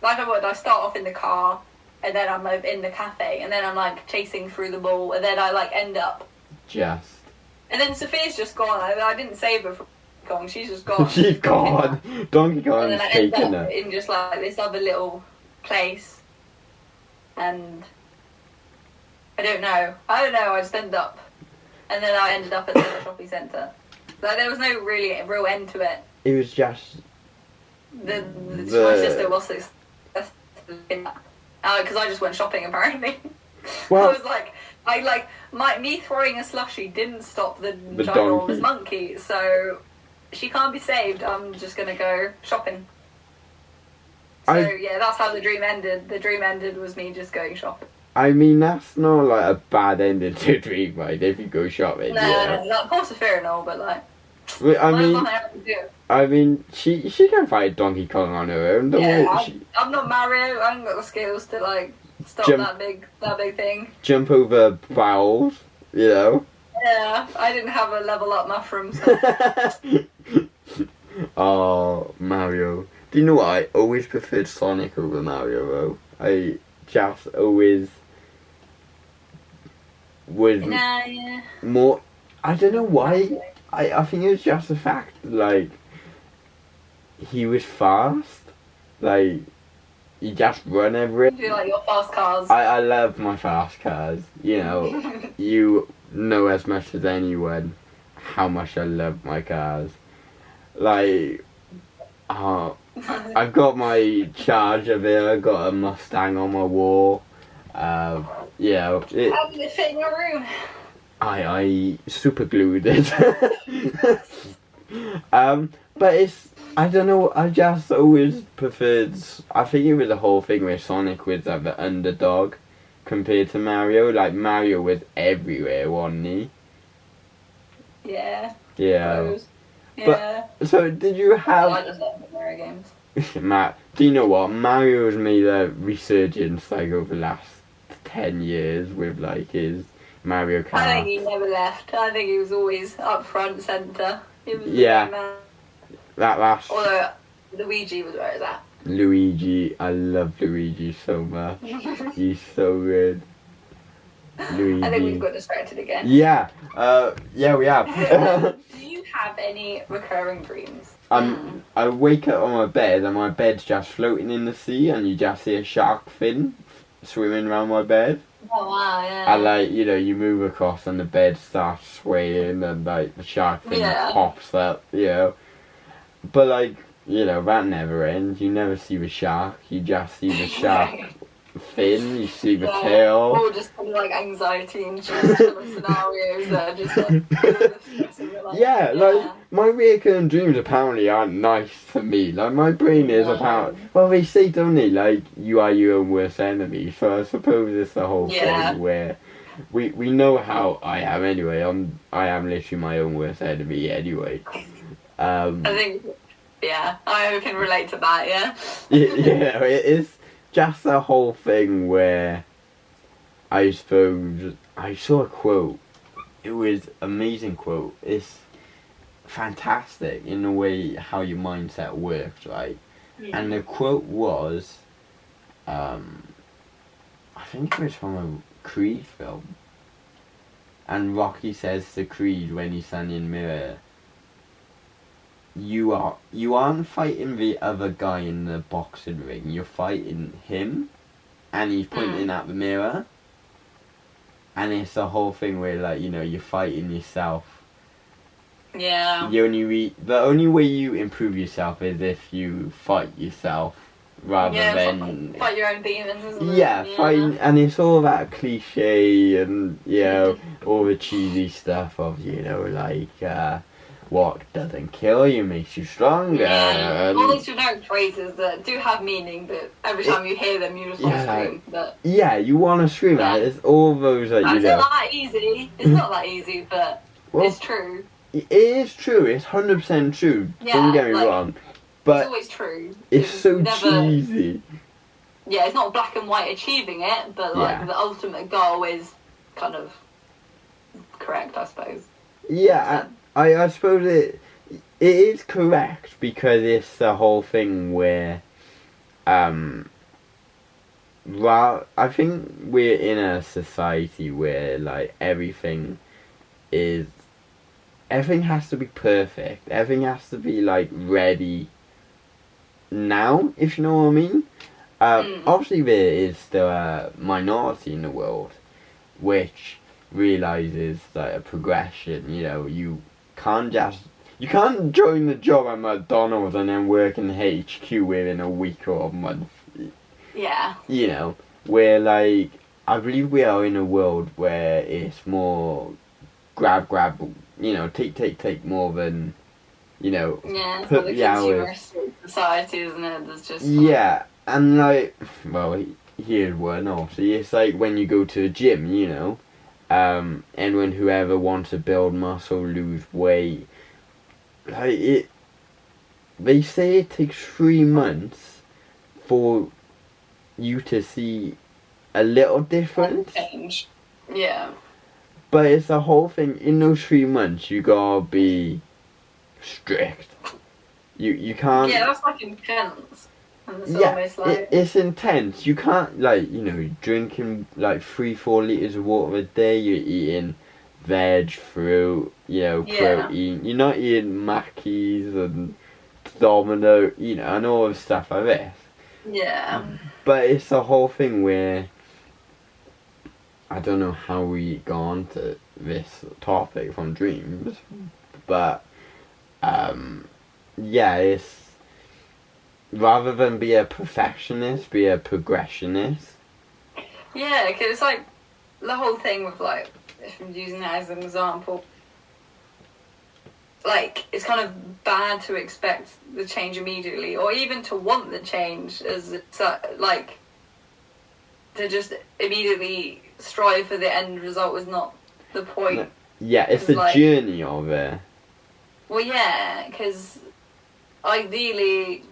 Speaker 2: I start off in the car, and then I'm in the cafe, and then I'm like chasing through the mall, and then I like end up. And then Sophia's just gone. I didn't save her from Kong. She's just gone.
Speaker 1: She's gone. Donkey Kong's taken her.
Speaker 2: In just like this other little place, and I don't know. I just ended up, and then I ended up at the shopping centre. Like, there was no real end to it.
Speaker 1: It was just...
Speaker 2: My sister was successful in that. Because I just went shopping, apparently. Well, I was like... me throwing a slushie didn't stop the ginormous monkey, so she can't be saved. I'm just going to go shopping. So, yeah, that's how the dream ended. The dream ended was me just going shopping.
Speaker 1: I mean, that's not like a bad ending to a dream, right? If you go shopping.
Speaker 2: No, of course, it's fair and all, but like.
Speaker 1: I mean, she can fight Donkey Kong on her own.
Speaker 2: I'm not Mario. I haven't got the skills to like stop that big thing.
Speaker 1: Jump over barrels, you know.
Speaker 2: Yeah, I didn't have a level up mushroom. So.
Speaker 1: Oh, Mario. Do you know what? I always preferred Sonic over Mario, though. I just always was more. I don't know why. I think it was just the fact like he was fast, like he just run everywhere.
Speaker 2: Do you like your fast cars?
Speaker 1: I love my fast cars. You know, you know as much as anyone how much I love my cars. Like, I've got my Charger there. I've got a Mustang on my wall. Yeah.
Speaker 2: How did it fit in your room?
Speaker 1: I super glued it. But it's, I don't know, I just always preferred, I think it was the whole thing where Sonic was like the underdog compared to Mario. Like, Mario was everywhere, wasn't he?
Speaker 2: Yeah.
Speaker 1: Yeah. Yeah. But, so did you have...
Speaker 2: I just love Mario games.
Speaker 1: Matt, do you know what? Mario's made a resurgence like over the last 10 years with like his Mario Kart.
Speaker 2: I think he never left. I think he was always up front centre. He was
Speaker 1: that last.
Speaker 2: Although Luigi was where it's at.
Speaker 1: Luigi, I love Luigi so much. He's so good. Luigi.
Speaker 2: I think we've got distracted again.
Speaker 1: Yeah, yeah, we have.
Speaker 2: Do you have any recurring dreams?
Speaker 1: I wake up on my bed and my bed's just floating in the sea, and you just see a shark fin swimming around my bed.
Speaker 2: Oh wow, yeah.
Speaker 1: And like, you know, you move across and the bed starts swaying and like the shark fin pops up, you know. But like, you know, that never ends. You never see the shark, you just see the shark fin, you see the tail.
Speaker 2: Or just kind of like anxiety and just scenarios that are just like
Speaker 1: yeah, like my recurring dreams apparently aren't nice for me. Like my brain is apparently, well, they say, don't they, like you are your own worst enemy. So I suppose it's the whole thing where we know how I am anyway. I am literally my own worst enemy anyway.
Speaker 2: I think Yeah, I can relate to that, yeah.
Speaker 1: Yeah, it is just the whole thing where I suppose I saw a quote. It was amazing quote. It's fantastic in the way how your mindset works, right? And the quote was, I think it was from a Creed film. And Rocky says to Creed when he's standing in the mirror, you aren't fighting the other guy in the boxing ring, you're fighting him, and he's pointing at the mirror. And it's the whole thing where, like, you know, you're fighting yourself.
Speaker 2: Yeah.
Speaker 1: The only way you improve yourself is if you fight yourself rather than
Speaker 2: fight your own demons, isn't it?
Speaker 1: Yeah, fighting, and it's all that cliche and all the cheesy stuff of like what doesn't kill you makes you stronger.
Speaker 2: Yeah, all these generic phrases that do have meaning, but every time you hear them, you just want to scream. But
Speaker 1: you want to scream at it. It's all those
Speaker 2: It's not that easy. It's not that easy, but it's true.
Speaker 1: It is true. It's 100% true.
Speaker 2: Yeah,
Speaker 1: don't get me wrong. But
Speaker 2: it's always true.
Speaker 1: It's so cheesy.
Speaker 2: Yeah, it's not black and white achieving it, but like the ultimate goal is kind of correct, I suppose.
Speaker 1: Yeah, I suppose it is correct because it's the whole thing where I think we're in a society where like everything has to be perfect. Everything has to be like ready now, if you know what I mean. Obviously there is still a minority in the world which realizes like a progression. You know, you can't join the job at McDonald's and then work in HQ within a week or a month.
Speaker 2: Yeah.
Speaker 1: You know, where like I believe we are in a world where it's more grab, you know, take more than, you know,
Speaker 2: put the hours. Society, isn't it? There's just
Speaker 1: and like, well, here's one. Obviously, it's like when you go to a gym, you know, and when whoever wants to build muscle, lose weight, like they say it takes 3 months for you to see a little difference.
Speaker 2: Change. Yeah.
Speaker 1: But it's the whole thing. In those 3 months, you gotta be strict. You can't.
Speaker 2: Yeah, that's like intense.
Speaker 1: It's intense. You can't drinking like 3-4 liters of water a day. You're eating veg, fruit, protein. You're not eating Mackies and Domino, and all of stuff like this.
Speaker 2: Yeah.
Speaker 1: But it's the whole thing where I don't know how we got on to this topic from dreams, but it's rather than be a perfectionist, be a progressionist.
Speaker 2: Yeah, because it's like the whole thing with like, if I'm using that as an example, like it's kind of bad to expect the change immediately, or even to want the change as it's like to just immediately strive for the end result is not the point.
Speaker 1: Yeah, it's the journey of it.
Speaker 2: Well, yeah, because ideally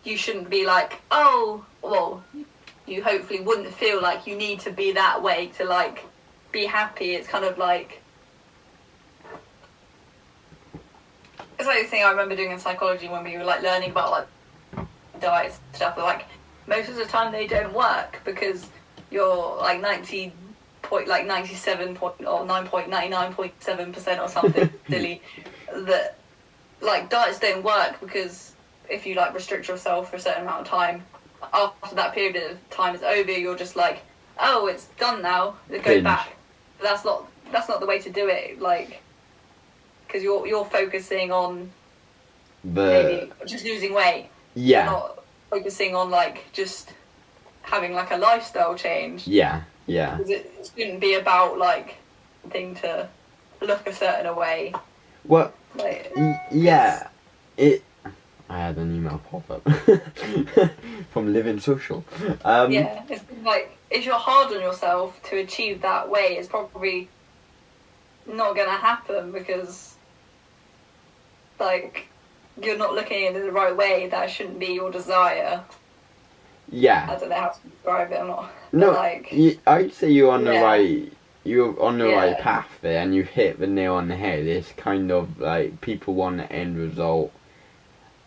Speaker 2: you shouldn't be like, oh, well, you hopefully wouldn't feel like you need to be that way to like be happy. It's kind of like, it's like the thing I remember doing in psychology when we were like learning about like diets and stuff. Like most of the time they don't work because you're like 97 or 9.99.7% or something silly, that like diets don't work because if you like restrict yourself for a certain amount of time, after that period of time is over, you're just like, oh, it's done now, go back. But that's not the way to do it, like, because you're focusing on maybe just losing weight.
Speaker 1: Yeah.
Speaker 2: You're not focusing on like just having like a lifestyle change.
Speaker 1: Yeah.
Speaker 2: Because it shouldn't be about like thing to look a certain way.
Speaker 1: Well,
Speaker 2: like,
Speaker 1: I had an email pop up from Living Social.
Speaker 2: It's like if you're hard on yourself to achieve that way, it's probably not gonna happen because like you're not looking at it the right way, that shouldn't be your desire.
Speaker 1: Yeah.
Speaker 2: I don't know how to describe it. I'm not.
Speaker 1: No,
Speaker 2: like,
Speaker 1: I'd say you're on the right. You're on the
Speaker 2: Yeah.
Speaker 1: right path there, and you hit the nail on the head. It's kind of like people want the end result,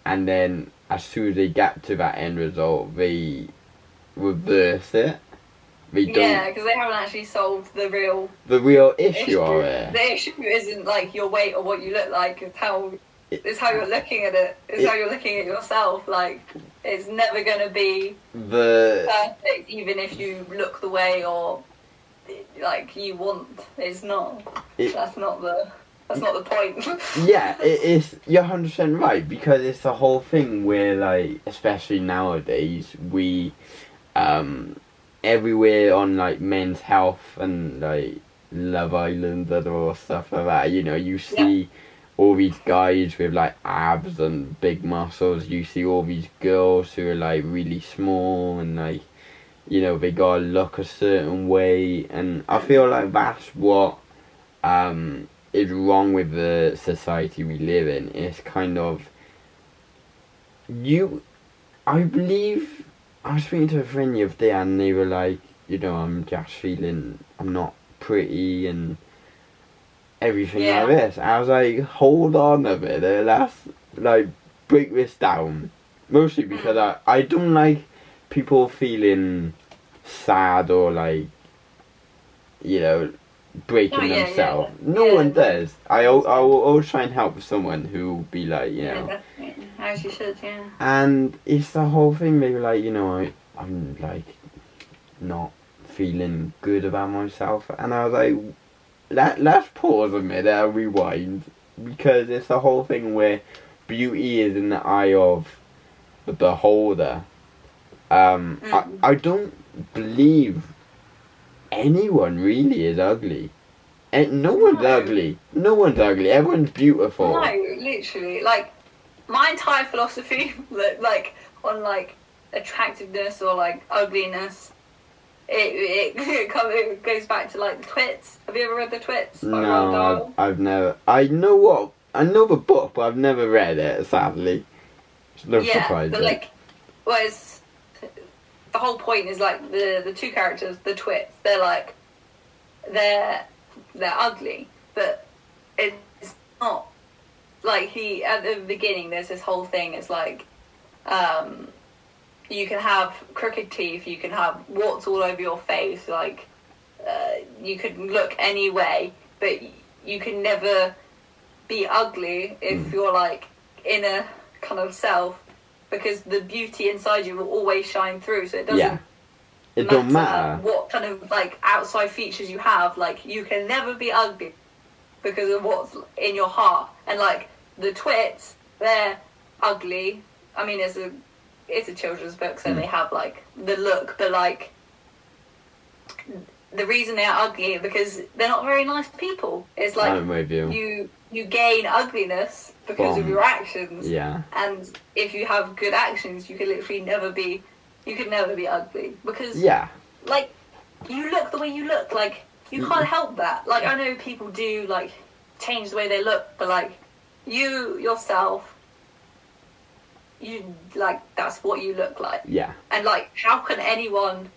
Speaker 1: and then as soon as they get to that end result, they reverse it. They don't.
Speaker 2: Yeah, because they haven't actually solved the real
Speaker 1: issue of it.
Speaker 2: The issue isn't like your weight or what you look like. It's how you're looking at it. It's how you're looking at yourself. Like, it's never gonna be perfect, even if you look the way or like you want. It's not. That's not the point.
Speaker 1: Yeah, you're 100% right, because it's the whole thing where, like, especially nowadays, we everywhere on like Men's Health and like Love Island and all stuff like that, you know, you see all these guys with like abs and big muscles. You see all these girls who are like really small and like, you know, they gotta look a certain way, and I feel like that's what is wrong with the society we live in. It's kind of I believe I was speaking to a friend the other day, and they were like, you know, I'm just feeling I'm not pretty and everything like this. I was like, hold on a minute, let's like break this down. Mostly because I don't like people feeling sad or like, you know, breaking themselves. No one does. I will always try and help someone who will be like, you know.
Speaker 2: Definitely. As you should, yeah.
Speaker 1: And it's the whole thing. They were like, you know, I'm like not feeling good about myself, and I was like, let's pause a minute and rewind, because it's the whole thing where beauty is in the eye of the beholder. I don't believe anyone really is ugly. And no one's ugly. No one's ugly. Everyone's beautiful.
Speaker 2: No, literally. Like, my entire philosophy, like, on, like, attractiveness or, like, ugliness, it goes back to, like, the Twits. Have you ever read the Twits?
Speaker 1: No, I've never. I know the book, but I've never read it, sadly. It's no surprise.
Speaker 2: But, like, the whole point is, like, the two characters, the Twits, they're, like, they're ugly, but it's not. Like, at the beginning, there's this whole thing, it's like, you can have crooked teeth, you can have warts all over your face, like, you can look any way, but you can never be ugly if you're, like, inner kind of self, because the beauty inside you will always shine through, so it doesn't
Speaker 1: it don't matter
Speaker 2: what kind of, like, outside features you have. Like, you can never be ugly because of what's in your heart. And, like, the Twits, they're ugly. I mean, it's a children's book, so they have, like, the look, but, like, the reason they're ugly is because they're not very nice people. It's like
Speaker 1: I'm with you.
Speaker 2: You gain ugliness because of your actions.
Speaker 1: Yeah.
Speaker 2: And if you have good actions, you can literally never be ugly, because like, you look the way you look. Like, you can't help that. Like, I know people do, like, change the way they look, but, like, you yourself, you, like, that's what you look like.
Speaker 1: Yeah.
Speaker 2: And, like, how can anyone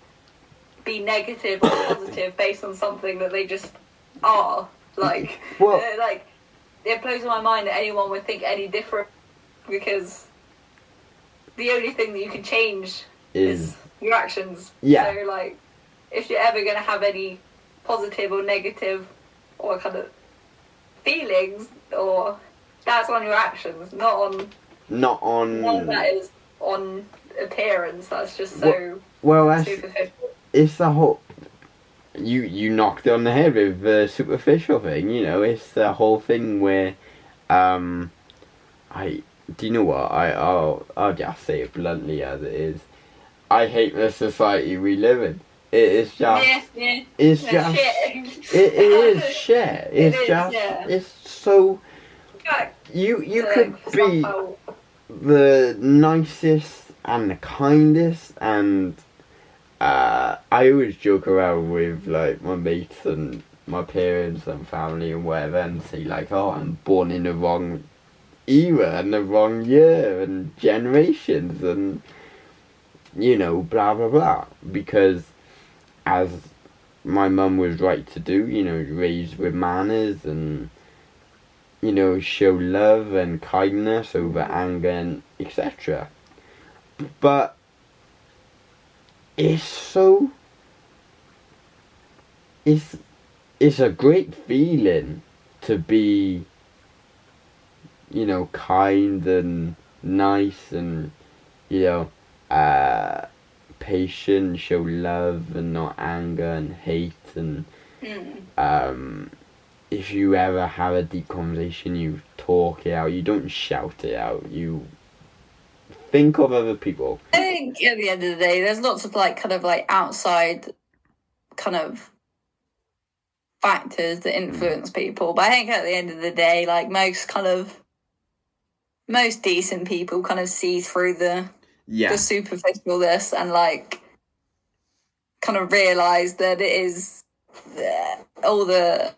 Speaker 2: be negative or positive based on something that they just are? Like, like, it blows my mind that anyone would think any different, because the only thing that you can change is your actions.
Speaker 1: Yeah.
Speaker 2: So, like, if you're ever going to have any positive or negative or kind of feelings, or that's on your actions, not on that is on appearance. That's just so superficial.
Speaker 1: It's the whole. You knocked it on the head with the superficial thing. You know, it's the whole thing where, do you know what? I'll just say it bluntly as it is. I hate the society we live in. It's just. It's just.
Speaker 2: Shit.
Speaker 1: It is shit. It's so. You could be the nicest and the kindest, and I always joke around with, like, my mates and my parents and family and whatever, and say, like, oh, I'm born in the wrong era and the wrong year and generations and, blah, blah, blah. Because as my mum was right to do, raised with manners and, show love and kindness over anger and etc. But it's a great feeling to be, kind and nice and, patient, show love and not anger and hate and if you ever have a deep conversation, you talk it out. You don't shout it out. You think of other people.
Speaker 2: I think at the end of the day, there's lots of outside kind of factors that influence people. But I think at the end of the day, most decent people kind of see through the superficialness and kind of realise that it is all the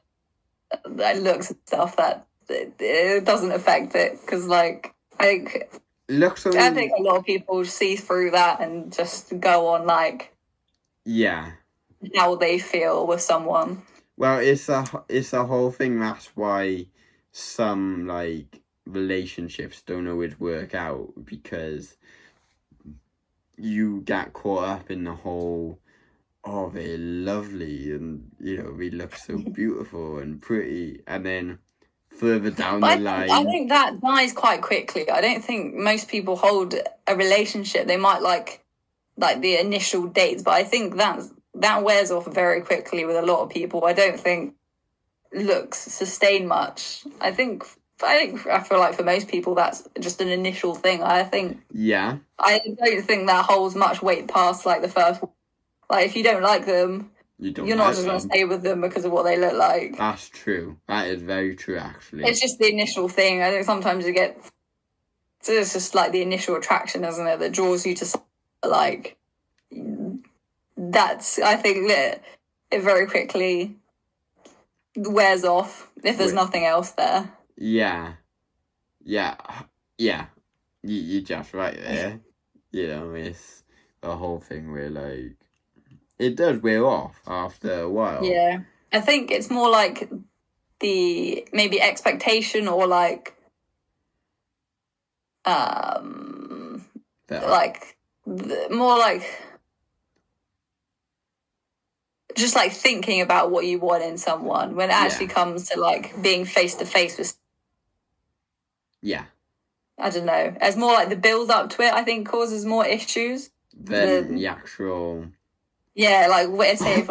Speaker 2: looks and stuff that it doesn't affect it, because I think a lot of people see through that and just go on how they feel with someone.
Speaker 1: Well, it's a whole thing. That's why some relationships don't always work out, because you get caught up in the whole, oh, they're lovely and they look so beautiful and pretty, and then further down the line,
Speaker 2: I think that dies quite quickly. I don't think most people hold a relationship. They might like the initial dates, but I think that wears off very quickly with a lot of people. I don't think looks sustain much. I feel like for most people that's just an initial thing. I don't think that holds much weight past the first. If you don't like them, you're not just going to stay with them because of what they look like.
Speaker 1: That's true. That is very true, actually.
Speaker 2: It's just the initial thing. I think sometimes it's just the initial attraction, isn't it, that draws you to that's, I think, that it very quickly wears off if there's nothing else there.
Speaker 1: Yeah. You're just right there. It's the whole thing where it does wear off after a while.
Speaker 2: Yeah, I think it's more the maybe expectation or more just thinking about what you want in someone when it actually comes to being face to face with.
Speaker 1: Yeah.
Speaker 2: I don't know. It's more the build up to it, I think, causes more issues
Speaker 1: than the actual.
Speaker 2: Yeah, say if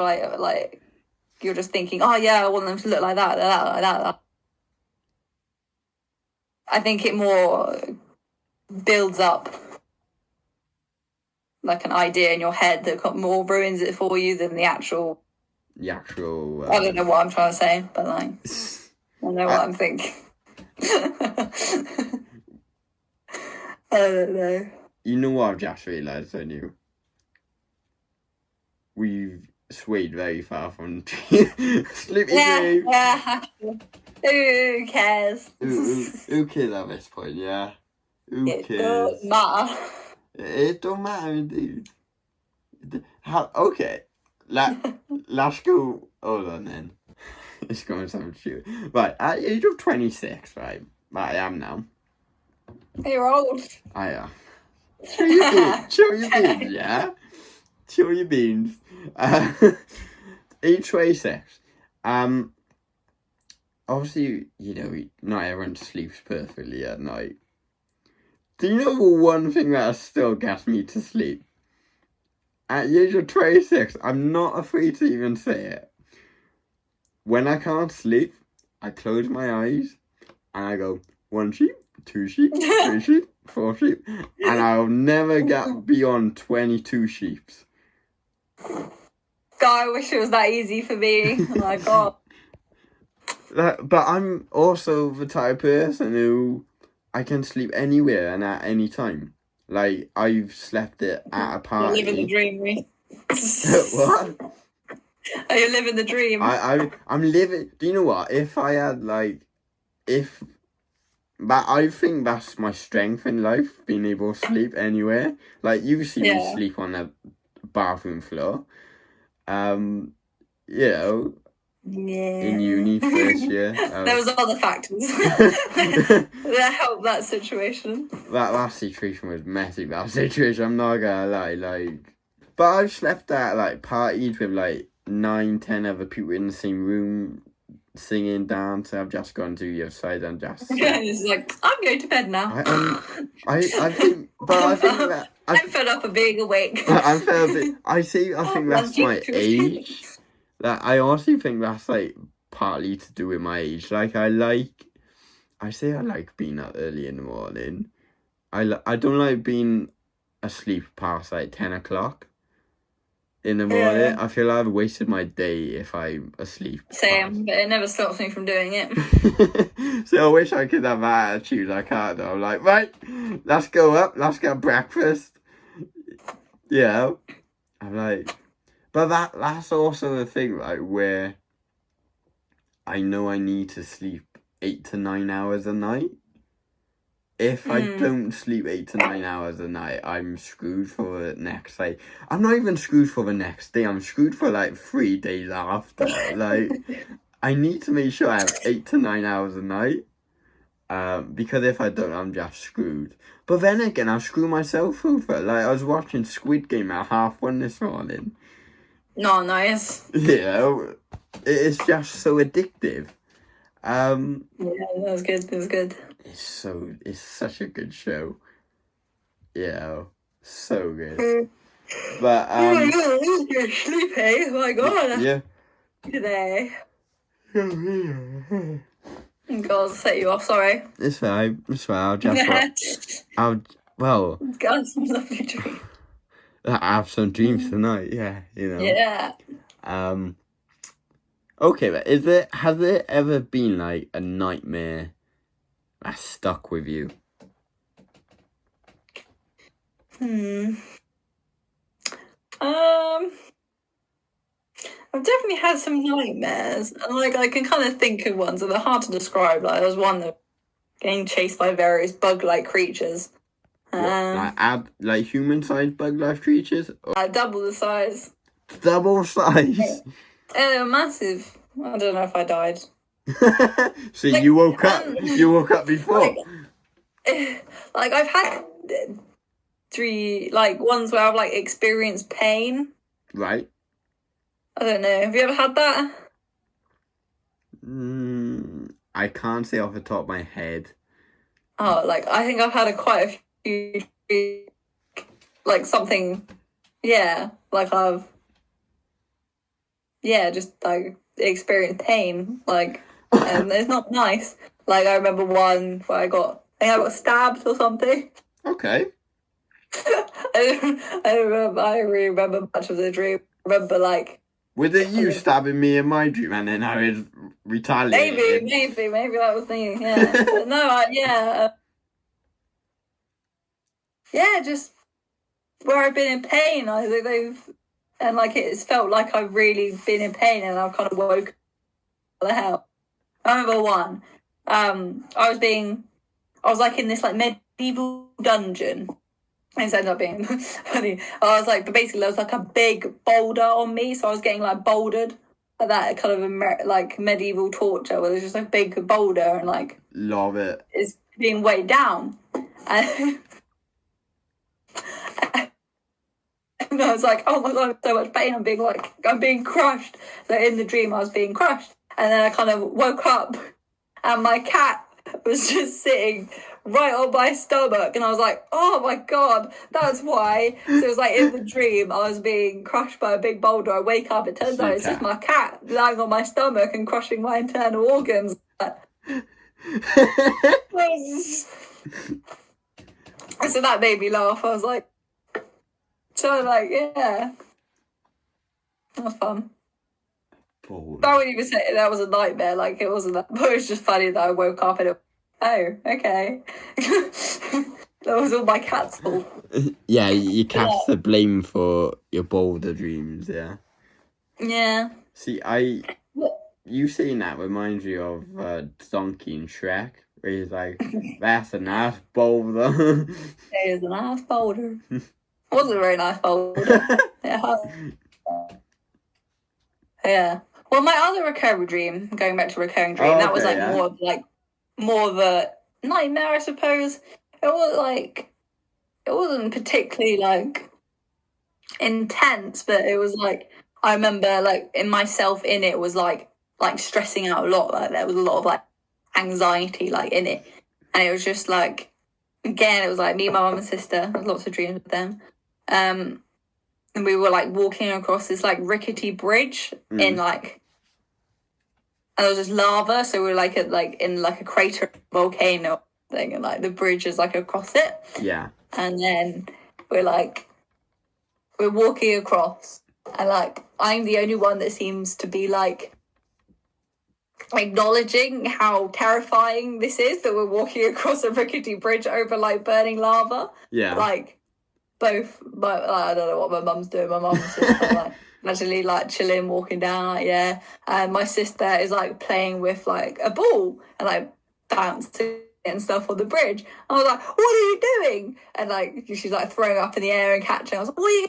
Speaker 2: you're just thinking, oh yeah, I want them to look like that. I think it more builds up an idea in your head that more ruins it for you than the actual.
Speaker 1: The actual.
Speaker 2: I don't know what I'm trying to say, but I know what I'm thinking. I don't know.
Speaker 1: You know what I've just realised on you? We've swayed very far from sleepy dreams.
Speaker 2: Yeah. Who cares?
Speaker 1: Who cares at this point, yeah? Who cares?
Speaker 2: It don't matter.
Speaker 1: It don't matter, indeed. Okay. Let's go. Hold on then. It's going to sound stupid. Right, at the age of 26, right? I am now.
Speaker 2: You're old.
Speaker 1: I am. Chill your beans, yeah? Chill your beans. Age 26. Obviously, not everyone sleeps perfectly at night. Do you know the one thing that still gets me to sleep? At the age of 26, I'm not afraid to even say it. When I can't sleep, I close my eyes and I go, 1 sheep, 2 sheep, 3 sheep, 4 sheep, and I'll never get beyond 22 sheep.
Speaker 2: God, I wish it was that easy for me. Oh my God.
Speaker 1: But I'm also the type of person who I can sleep anywhere and at any time. I've slept it at a party.
Speaker 2: You're living the dream, me.
Speaker 1: What?
Speaker 2: Are you living the dream?
Speaker 1: I'm living. Do you know what? If I had but I think that's my strength in life, being able to sleep anywhere. Like, you see me sleep on the bathroom floor. You know, in uni first year.
Speaker 2: There was other factors that helped that situation.
Speaker 1: That situation was messy. That situation, I'm not gonna lie. Like, but I've slept at like parties with like 9-10 other people in the same room, singing, dancing. I've just gone to the other side and just.
Speaker 2: It's like, I'm going to bed now.
Speaker 1: I think that
Speaker 2: I'm fed up of being awake.
Speaker 1: I'm fed up. I think that's my age. Like, I honestly think that's like partly to do with my age. Like, I like being up early in the morning. I don't like being asleep past like 10 o'clock in the morning. Yeah. I feel I've wasted my day if I'm asleep.
Speaker 2: Same, but it never stops me from doing it.
Speaker 1: So I wish I could have that attitude. I can't though. I'm like, right, let's go up, let's get breakfast. Yeah. I'm like, but that's also the thing, right, where I know I need to sleep 8 to 9 hours a night. If I don't sleep 8 to 9 hours a night, I'm screwed for the next day. I'm not even screwed for the next day. I'm screwed for like 3 days after. Like, I need to make sure I have 8 to 9 hours a night. Because if I don't, I'm just screwed. But then again, I'll screw myself over. Like, I was watching Squid Game at 1:30 this morning.
Speaker 2: No, nice.
Speaker 1: Yeah, it's just so addictive.
Speaker 2: Yeah, that was good. It was good.
Speaker 1: It's such a good show. Yeah, so good. But
Speaker 2: you're sleepy. Oh my god.
Speaker 1: Yeah.
Speaker 2: Today. God, set you off. Sorry.
Speaker 1: It's fine. I'll just. Well.
Speaker 2: Got some lovely dreams.
Speaker 1: I have some dreams tonight. Yeah, you know.
Speaker 2: Yeah.
Speaker 1: Okay, but has there ever been like a nightmare that stuck with you?
Speaker 2: I've definitely had some nightmares, and like I can kind of think of ones, and they're hard to describe. Like there was one that getting chased by various bug-like creatures.
Speaker 1: Like human-sized bug-like creatures?
Speaker 2: Double the size.
Speaker 1: Double size?
Speaker 2: Yeah, they were massive. I don't know if I died.
Speaker 1: So like, you woke up. You woke up before.
Speaker 2: Like I've had 3 like ones where I've like experienced pain.
Speaker 1: Right.
Speaker 2: I don't know. Have you ever had that?
Speaker 1: I can't say off the top of my head.
Speaker 2: Oh, like I think I've had quite a few, like something. Yeah, like I've. Yeah, just like experienced pain, like, and it's not nice. Like I remember one where I got stabbed or something.
Speaker 1: Okay.
Speaker 2: I really remember much of the dream. I remember like.
Speaker 1: Was it you stabbing me in my dream and then I was retaliating?
Speaker 2: Maybe that was me. Yeah. No, yeah, just where I've been in pain. I think and like it's felt like I've really been in pain, and I've kind of woke. What the hell? I remember one. I was like in this like medieval dungeon. It ended up being funny. I was like, but basically there was like a big boulder on me, so I was getting like bouldered. Like that kind of like medieval torture where there's just a big boulder and like.
Speaker 1: Love it.
Speaker 2: It's being weighed down. And I was like, oh my god, I'm so much pain. I'm being crushed. So in the dream, I was being crushed. And then I kind of woke up and my cat was just sitting right on my stomach. And I was like, oh my god, that's why. So it was like in the dream, I was being crushed by a big boulder. I wake up, it turns out it's just my cat lying on my stomach and crushing my internal organs. So that made me laugh. I was like, yeah. That was fun.
Speaker 1: Bold.
Speaker 2: I wouldn't even say that was a nightmare. Like, it wasn't that. But it was just funny that I woke up and okay. That was all my cat's fault.
Speaker 1: Yeah, your cat's to blame for your bolder dreams, yeah.
Speaker 2: Yeah.
Speaker 1: See, you saying that reminds me of Donkey and Shrek. He's like, that's a nice boulder.
Speaker 2: It is a nice boulder. It wasn't a very nice boulder. Yeah. Well, my other recurring dream, going back to recurring dream, that was like more of a nightmare, I suppose. It wasn't particularly like intense, but it was like, I remember like in myself in it was like stressing out a lot. Like there was a lot of like anxiety like in it, and it was just like, again, it was like me, my mum and sister, lots of dreams with them, and we were like walking across this like rickety bridge in like, and there was just lava, so we were like in like a crater volcano thing, and like the bridge is like across it.
Speaker 1: Yeah.
Speaker 2: And then we're walking across, and like I'm the only one that seems to be like acknowledging how terrifying this is, that we're walking across a rickety bridge over like burning lava.
Speaker 1: Yeah.
Speaker 2: Like both, I don't know what my mum's doing. My mum's just like actually like chilling, walking down, like, yeah. And my sister is like playing with like a ball and like bouncing and stuff on the bridge. I was like, what are you doing? And like she's like throwing up in the air and catching. I was like, what are you?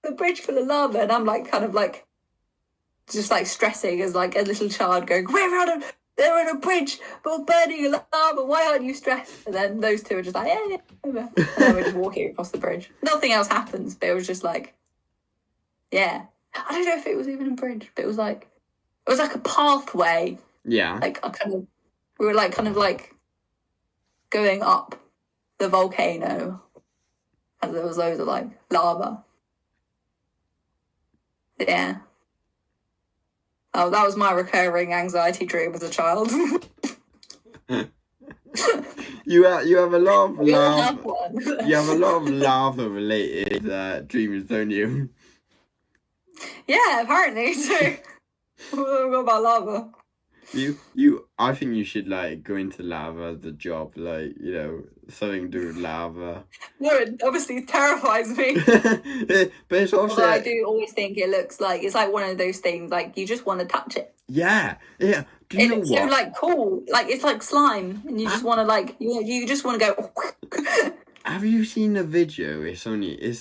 Speaker 2: The bridge full of lava. And I'm like kind of like just like stressing as like a little child going, they're on a bridge but burning lava, why aren't you stressed? And then those two are just like, yeah, over. And then we're just walking across the bridge. Nothing else happens, but it was just like, yeah. I don't know if it was even a bridge, but it was like a pathway.
Speaker 1: Yeah.
Speaker 2: Like we were like kind of like going up the volcano, and there was loads of like lava. Yeah. Oh, that was my recurring anxiety dream as a child.
Speaker 1: You have a lot of lava. You have a lot of lava related dreams, don't you?
Speaker 2: Yeah, apparently. So what about lava?
Speaker 1: I think you should like go into lava as a job, like, you know, something to do with lava.
Speaker 2: No, it obviously terrifies me.
Speaker 1: But it's also,
Speaker 2: I do always think it looks like it's like one of those things, like you just want to touch it.
Speaker 1: Yeah. Do you know
Speaker 2: looks
Speaker 1: what?
Speaker 2: So like cool, like it's like slime, and you just want to like you just want to go.
Speaker 1: Have you seen the video? It's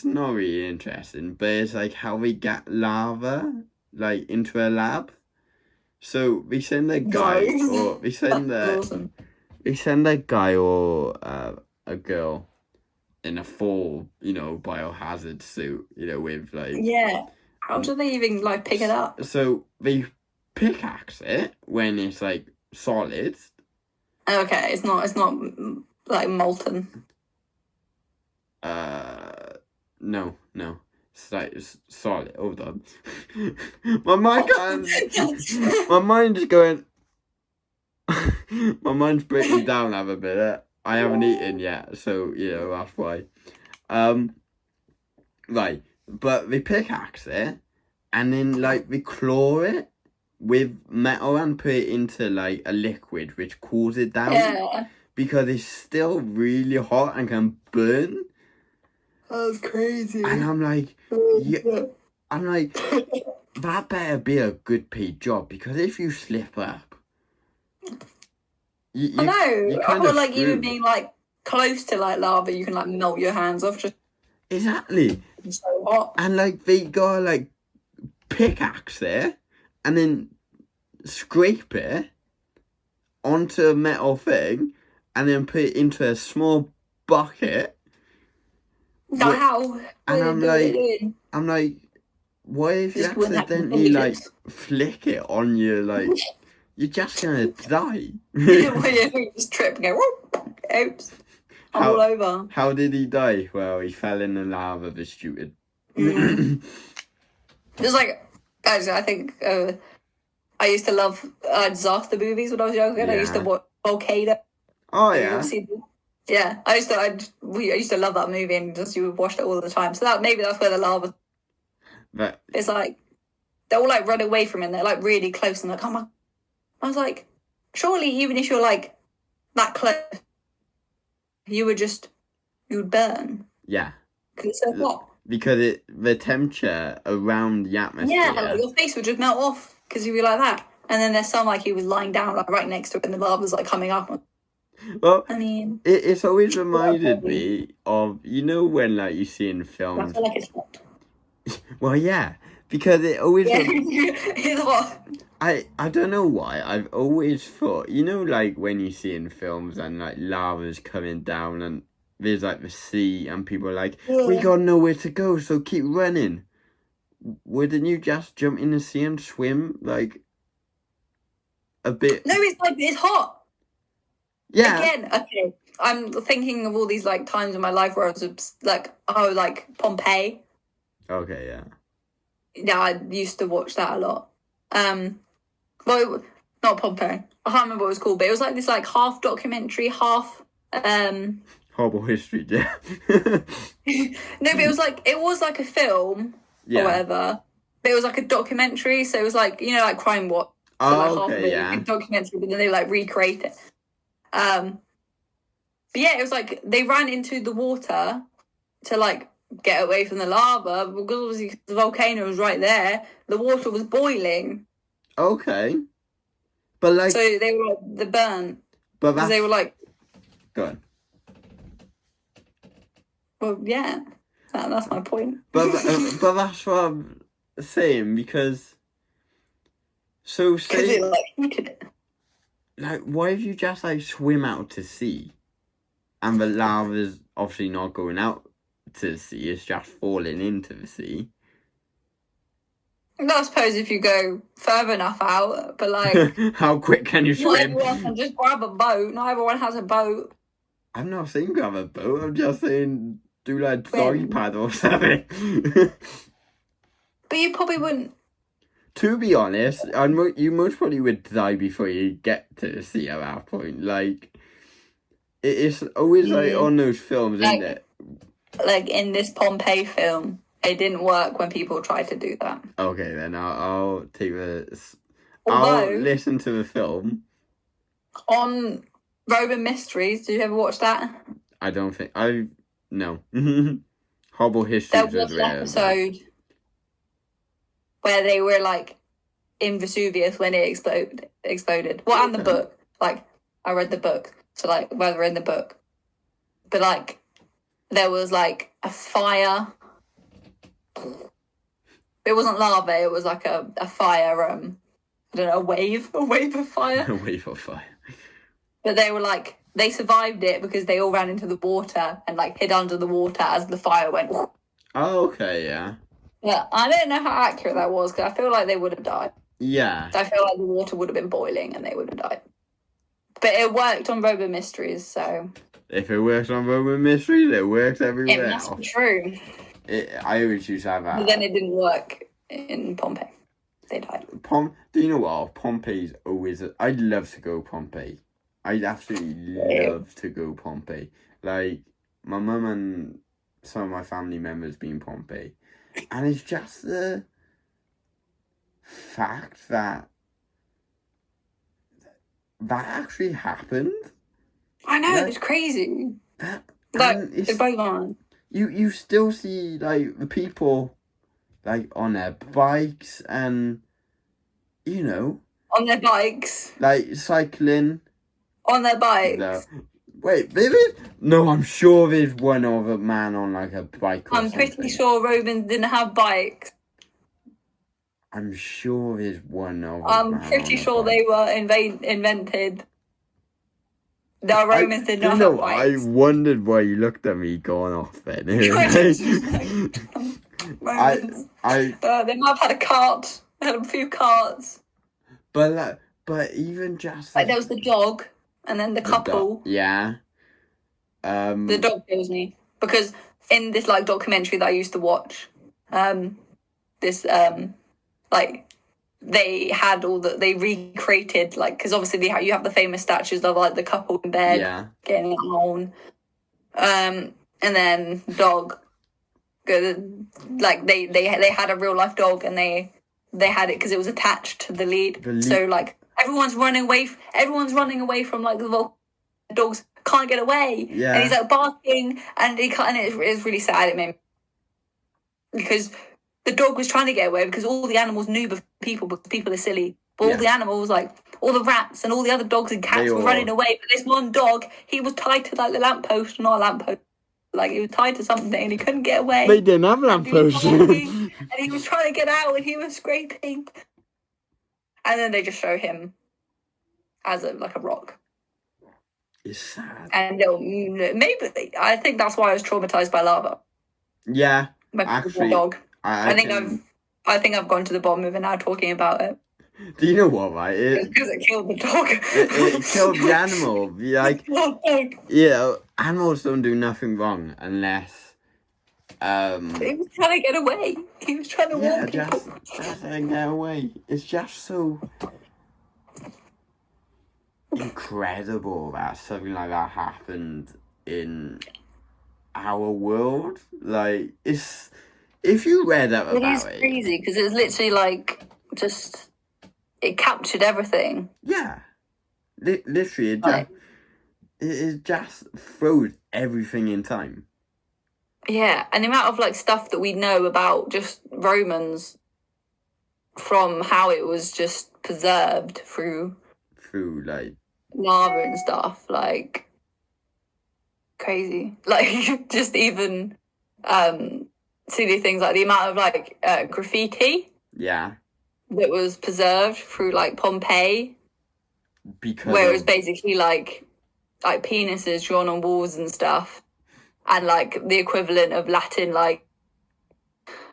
Speaker 1: not really interesting, but it's like how we get lava like into a lab. So we send a guy, or we send a guy or a girl in a full, you know, biohazard suit, you know, with like.
Speaker 2: Yeah. How do they even like pick it up?
Speaker 1: So they pickaxe it when it's like solid.
Speaker 2: Okay, it's not like molten.
Speaker 1: No. It's solid. Hold on. My mind is going. My mind's breaking down a bit. I haven't eaten yet, so you know that's why. Right, but we pickaxe it, and then like we claw it with metal and put it into like a liquid, which cools it down.
Speaker 2: Yeah.
Speaker 1: Because it's still really hot and can burn.
Speaker 2: That's crazy.
Speaker 1: And I'm like, that better be a good paid job, because if you slip up,
Speaker 2: I know. I feel like even being like close to like lava, you can like melt your hands off. Just
Speaker 1: exactly.
Speaker 2: It's so hot.
Speaker 1: And like they gotta like pickaxe it and then scrape it onto a metal thing and then put it into a small bucket.
Speaker 2: Wow.
Speaker 1: And I'm like, what if you accidentally like flick it on your like? You're just gonna die.
Speaker 2: You just trip and go, whoop, oops, I'm all over.
Speaker 1: How did he die? Well, he fell in the lava, the stupid.
Speaker 2: It was like, guys, I think I used to love disaster movies when I was younger. Yeah. I used to watch Volcano.
Speaker 1: Oh yeah.
Speaker 2: Yeah, I used to love that movie, and just you watched it all the time. So maybe that's where the lava.
Speaker 1: But
Speaker 2: it's like they all like run away from it. And they're like really close, and like, oh my. I was like, surely even if you're like that close, you would burn.
Speaker 1: Yeah.
Speaker 2: Because it's so hot.
Speaker 1: Because the temperature around the atmosphere.
Speaker 2: Yeah, like your face would just melt off because you'd be like that. And then there's some like he was lying down like right next to it, and the lava's like coming up.
Speaker 1: Well,
Speaker 2: I mean,
Speaker 1: it's always reminded me of, you know, when like you see in films.
Speaker 2: I feel like it's hot.
Speaker 1: Well, yeah, because it always.
Speaker 2: Yeah, it's hot.
Speaker 1: I don't know why. I've always thought, you know, like when you see in films and like lava's coming down and there's like the sea and people are like, we got nowhere to go, so keep running. Wouldn't you just jump in the sea and swim like a bit?
Speaker 2: No, it's like it's hot.
Speaker 1: Yeah.
Speaker 2: Again, okay. I'm thinking of all these like times in my life where I was like, oh, like Pompeii.
Speaker 1: Okay, yeah.
Speaker 2: Yeah, I used to watch that a lot. Well, not Pompeii. I can't remember what it was called, but it was like this like half documentary, half
Speaker 1: horrible history, yeah.
Speaker 2: No, but it was like a film or whatever. But it was like a documentary, so it was like, you know, like Crime Watch. So
Speaker 1: oh,
Speaker 2: like
Speaker 1: okay, yeah.
Speaker 2: A documentary, but then they like recreate it. But yeah, it was like they ran into the water to like get away from the lava because obviously the volcano was right there. The water was boiling.
Speaker 1: Okay. But like,
Speaker 2: so they were like the burn.
Speaker 1: But
Speaker 2: because they were like.
Speaker 1: Go on.
Speaker 2: Well, yeah, that's my point.
Speaker 1: But that's what I'm saying, because. So say.
Speaker 2: It, like, heated it.
Speaker 1: Like, why if you just like swim out to sea, and the lava's obviously not going out to the sea, it's just falling into the sea.
Speaker 2: I suppose if you go further enough out, but like...
Speaker 1: How quick can you swim?
Speaker 2: Not everyone can just grab a boat. Not everyone has a boat.
Speaker 1: I'm not saying grab a boat, I'm just saying do like doggy paddle or something.
Speaker 2: But you probably wouldn't...
Speaker 1: To be honest, you most probably would die before you get to the sea at that point. Like, it's always like on those films, isn't it?
Speaker 2: Like in this Pompeii film, it didn't work when people tried to do that.
Speaker 1: Okay, then I'll take this. I'll listen to the film.
Speaker 2: On Roman Mysteries, did you ever watch that?
Speaker 1: I don't think no. Horrible history.
Speaker 2: There was an episode where they were like in Vesuvius when it exploded. Well, and the book. Like, I read the book, so like, well, we're in the book, but like, there was like a fire. It wasn't lava. It was like a fire. I don't know, a wave of fire.
Speaker 1: A wave of fire.
Speaker 2: But they were like, they survived it because they all ran into the water and like hid under the water as the fire went.
Speaker 1: Oh, okay, yeah.
Speaker 2: Yeah, I don't know how accurate that was because I feel like they would have died.
Speaker 1: Yeah.
Speaker 2: I feel like the water would have been boiling and they would have died. But it worked on Roman Mysteries, so...
Speaker 1: If it works on Roman Mysteries, it works everywhere else.
Speaker 2: It must be true.
Speaker 1: I always used to have that.
Speaker 2: But then it didn't work in Pompeii. They died.
Speaker 1: Do you know what? Pompeii's always... I'd love to go Pompeii. I'd absolutely love to go Pompeii. Like, my mum and some of my family members been Pompeii. And it's just the fact that actually happened.
Speaker 2: I know, it's crazy. It's both on.
Speaker 1: You still see like the people like on their bikes and you know
Speaker 2: on their bikes.
Speaker 1: Like cycling.
Speaker 2: On their bikes.
Speaker 1: No. Wait, no, I'm sure there's one other man on like a bike or
Speaker 2: I'm
Speaker 1: something.
Speaker 2: pretty sure Romans didn't have bikes.
Speaker 1: I'm sure there's one other
Speaker 2: I'm pretty sure they were invented. The Romans did not have bikes.
Speaker 1: I wondered why you looked at me going off then.
Speaker 2: Romans. They might have had a cart. They had a few carts.
Speaker 1: But even just...
Speaker 2: Like there was the dog. And then the couple.
Speaker 1: Yeah.
Speaker 2: The dog kills me. Because in this, like, documentary that I used to watch, this, like, they had they recreated, like, because obviously you have the famous statues of, like, the couple in bed getting it on. And then dog, like, they had a real-life dog and they had it because it was attached to the lead. So, like, everyone's running away from like the dogs can't get away. Yeah. And he's like barking and it's really sad. It made me, because the dog was trying to get away because all the animals knew because people are silly. All the animals, like all the rats and all the other dogs and cats were running away. But this one dog, he was tied to like the lamppost, not a lamppost. Like, he was tied to something and he couldn't get away.
Speaker 1: They didn't have lampposts.
Speaker 2: And he was trying to get out and he was scraping. And then they just show him as a rock.
Speaker 1: It's sad.
Speaker 2: And maybe, I think that's why I was traumatized by lava.
Speaker 1: Yeah, actually.
Speaker 2: Dog. I think I've gone to the bottom of it now talking about it.
Speaker 1: Do you know what, right?
Speaker 2: It's because it killed the dog.
Speaker 1: It killed the animal. Like, animals don't do nothing wrong unless...
Speaker 2: He was trying to get away. He was trying to walk people.
Speaker 1: Just get away. It's just so incredible that something like that happened in our world. Like, it's... If you read up about it...
Speaker 2: It is crazy, because it's literally like, just... It captured everything.
Speaker 1: Yeah. Literally, it just throws everything in time.
Speaker 2: Yeah, and the amount of like stuff that we know about just Romans from how it was just preserved through
Speaker 1: like
Speaker 2: lava and stuff, like crazy. Like just even silly things like the amount of like graffiti.
Speaker 1: Yeah.
Speaker 2: That was preserved through like Pompeii, where it was basically like penises drawn on walls and stuff, and like the equivalent of Latin, like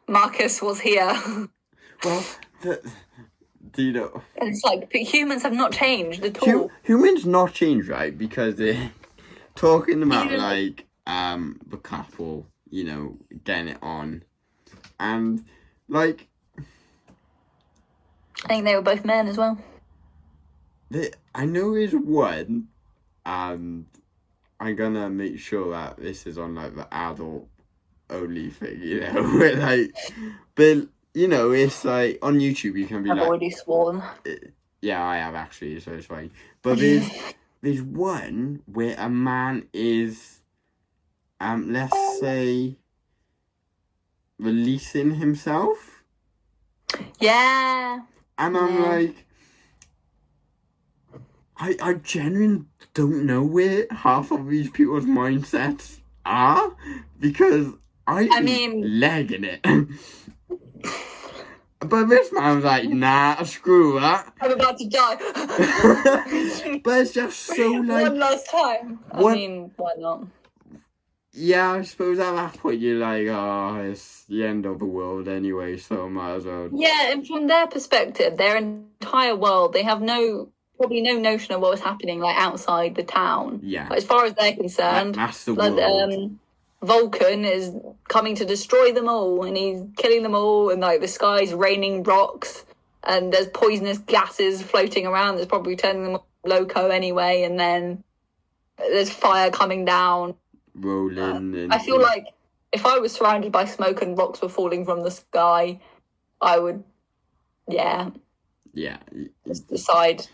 Speaker 2: Marcus was here.
Speaker 1: Well, do you know?
Speaker 2: And it's like, but humans have not changed at all.
Speaker 1: Humans not changed, right? Because they're talking about like the couple, you know, getting it on, and like.
Speaker 2: I think they were both men as well.
Speaker 1: I know there's one, and I'm gonna make sure that this is on like the adult only thing, you know. Like, but you know, it's like on YouTube you can be
Speaker 2: I've already sworn.
Speaker 1: Yeah, I have actually, so it's fine. But there's one where a man is, let's say, releasing himself.
Speaker 2: Yeah.
Speaker 1: And I'm like, I genuinely don't know where half of these people's mindsets are, because I mean, legging it. But this man's like, nah, screw that.
Speaker 2: I'm about to die.
Speaker 1: But it's just so like...
Speaker 2: One last time. I mean, why not?
Speaker 1: Yeah, I suppose at that point you're like, oh, it's the end of the world anyway, so I might as well.
Speaker 2: Yeah, and from their perspective, their entire world, they have probably no notion of what was happening like outside the town.
Speaker 1: Yeah.
Speaker 2: But as far as they're concerned,
Speaker 1: that's the world.
Speaker 2: Vulcan is coming to destroy them all, and he's killing them all, and like the sky's raining rocks, and there's poisonous gases floating around that's probably turning them loco anyway, and then there's fire coming down.
Speaker 1: Rolling.
Speaker 2: I feel like if I was surrounded by smoke and rocks were falling from the sky, I would, just decide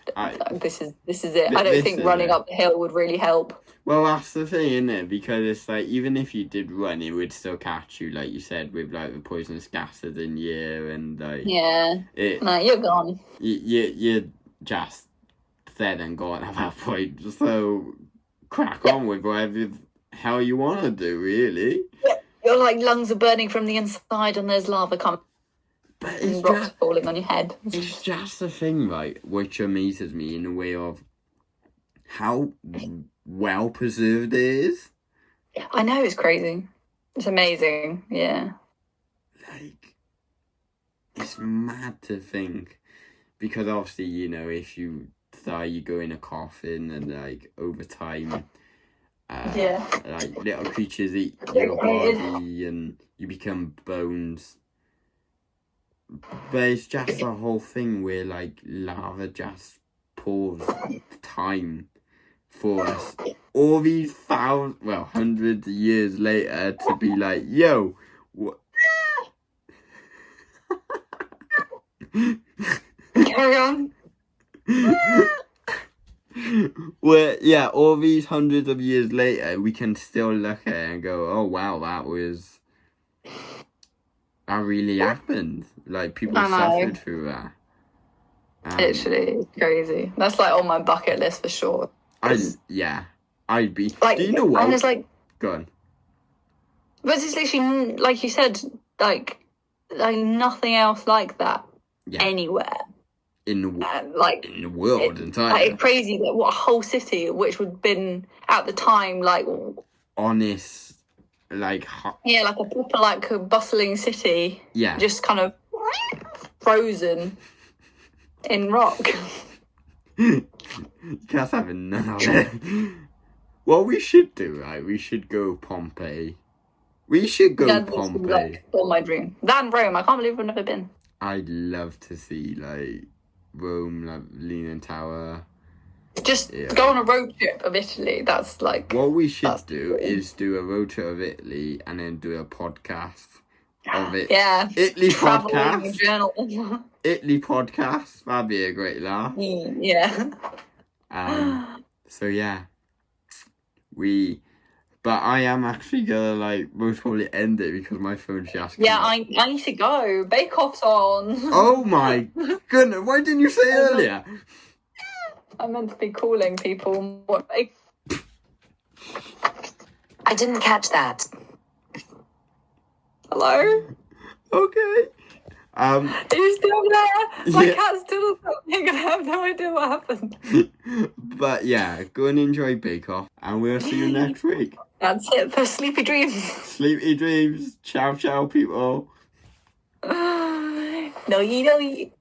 Speaker 2: this is it. I don't think running up the hill would really help.
Speaker 1: Well, that's the thing, isn't it? Because it's like, even if you did run, it would still catch you, like you said, with like the poisonous gases in you, and like
Speaker 2: no, you're gone.
Speaker 1: You're just dead and gone at that point. So crack on with whatever hell you want to do, really.
Speaker 2: Yeah, your like lungs are burning from the inside, and there's lava coming.
Speaker 1: But it's
Speaker 2: rocks falling on your head.
Speaker 1: It's just the thing, right, which amazes me in a way of how well preserved it is.
Speaker 2: I know, it's crazy. It's amazing, yeah.
Speaker 1: Like, it's mad to think, because obviously, you know, if you die, you go in a coffin, and like over time, like little creatures eat your body, and you become bones. But it's just the whole thing where like lava just pours time for us all these hundreds of years later to be like, yo, what?
Speaker 2: Carry on.
Speaker 1: Where, all these hundreds of years later, we can still look at it and go, oh wow, that really happened. Like, people suffered through that.
Speaker 2: Literally, it's crazy. That's like on my bucket list for sure.
Speaker 1: I'd be.
Speaker 2: Like,
Speaker 1: do you know what?
Speaker 2: And it's like,
Speaker 1: go on.
Speaker 2: But it's literally, like you said, like nothing else like that anywhere.
Speaker 1: In the world entirely.
Speaker 2: Like, it's crazy that what a whole city, which would have been at the time like
Speaker 1: honest, like
Speaker 2: like a proper like a bustling city.
Speaker 1: Yeah.
Speaker 2: Just kind of frozen in rock.
Speaker 1: You can't have none of it. What we should do, right? We should go Pompeii. We should go Pompeii.
Speaker 2: Like, all my dream. That and Rome. I can't believe I've never been.
Speaker 1: I'd love to see like Rome, like Leaning Tower.
Speaker 2: Just go on a road trip of Italy. That's like
Speaker 1: what we should do is do a road trip of Italy and then do a podcast of it.
Speaker 2: Yeah.
Speaker 1: Italy
Speaker 2: Traveling
Speaker 1: podcast.
Speaker 2: Journal.
Speaker 1: Italy podcast. That'd be a great laugh.
Speaker 2: Yeah.
Speaker 1: So yeah. But I am actually gonna like most probably end it because my phone's just.
Speaker 2: Yeah, I need to go. Bake Off's on.
Speaker 1: Oh my goodness! Why didn't you say earlier?
Speaker 2: I meant to be calling people. What?
Speaker 3: I didn't catch that.
Speaker 2: Hello?
Speaker 1: Okay.
Speaker 2: Are you still there? My cat's still something and I have no idea what happened.
Speaker 1: But yeah, go and enjoy Bake Off and we'll see you next week.
Speaker 2: That's it for Sleepy Dreams.
Speaker 1: Sleepy Dreams. Ciao, ciao, people.
Speaker 2: No, you.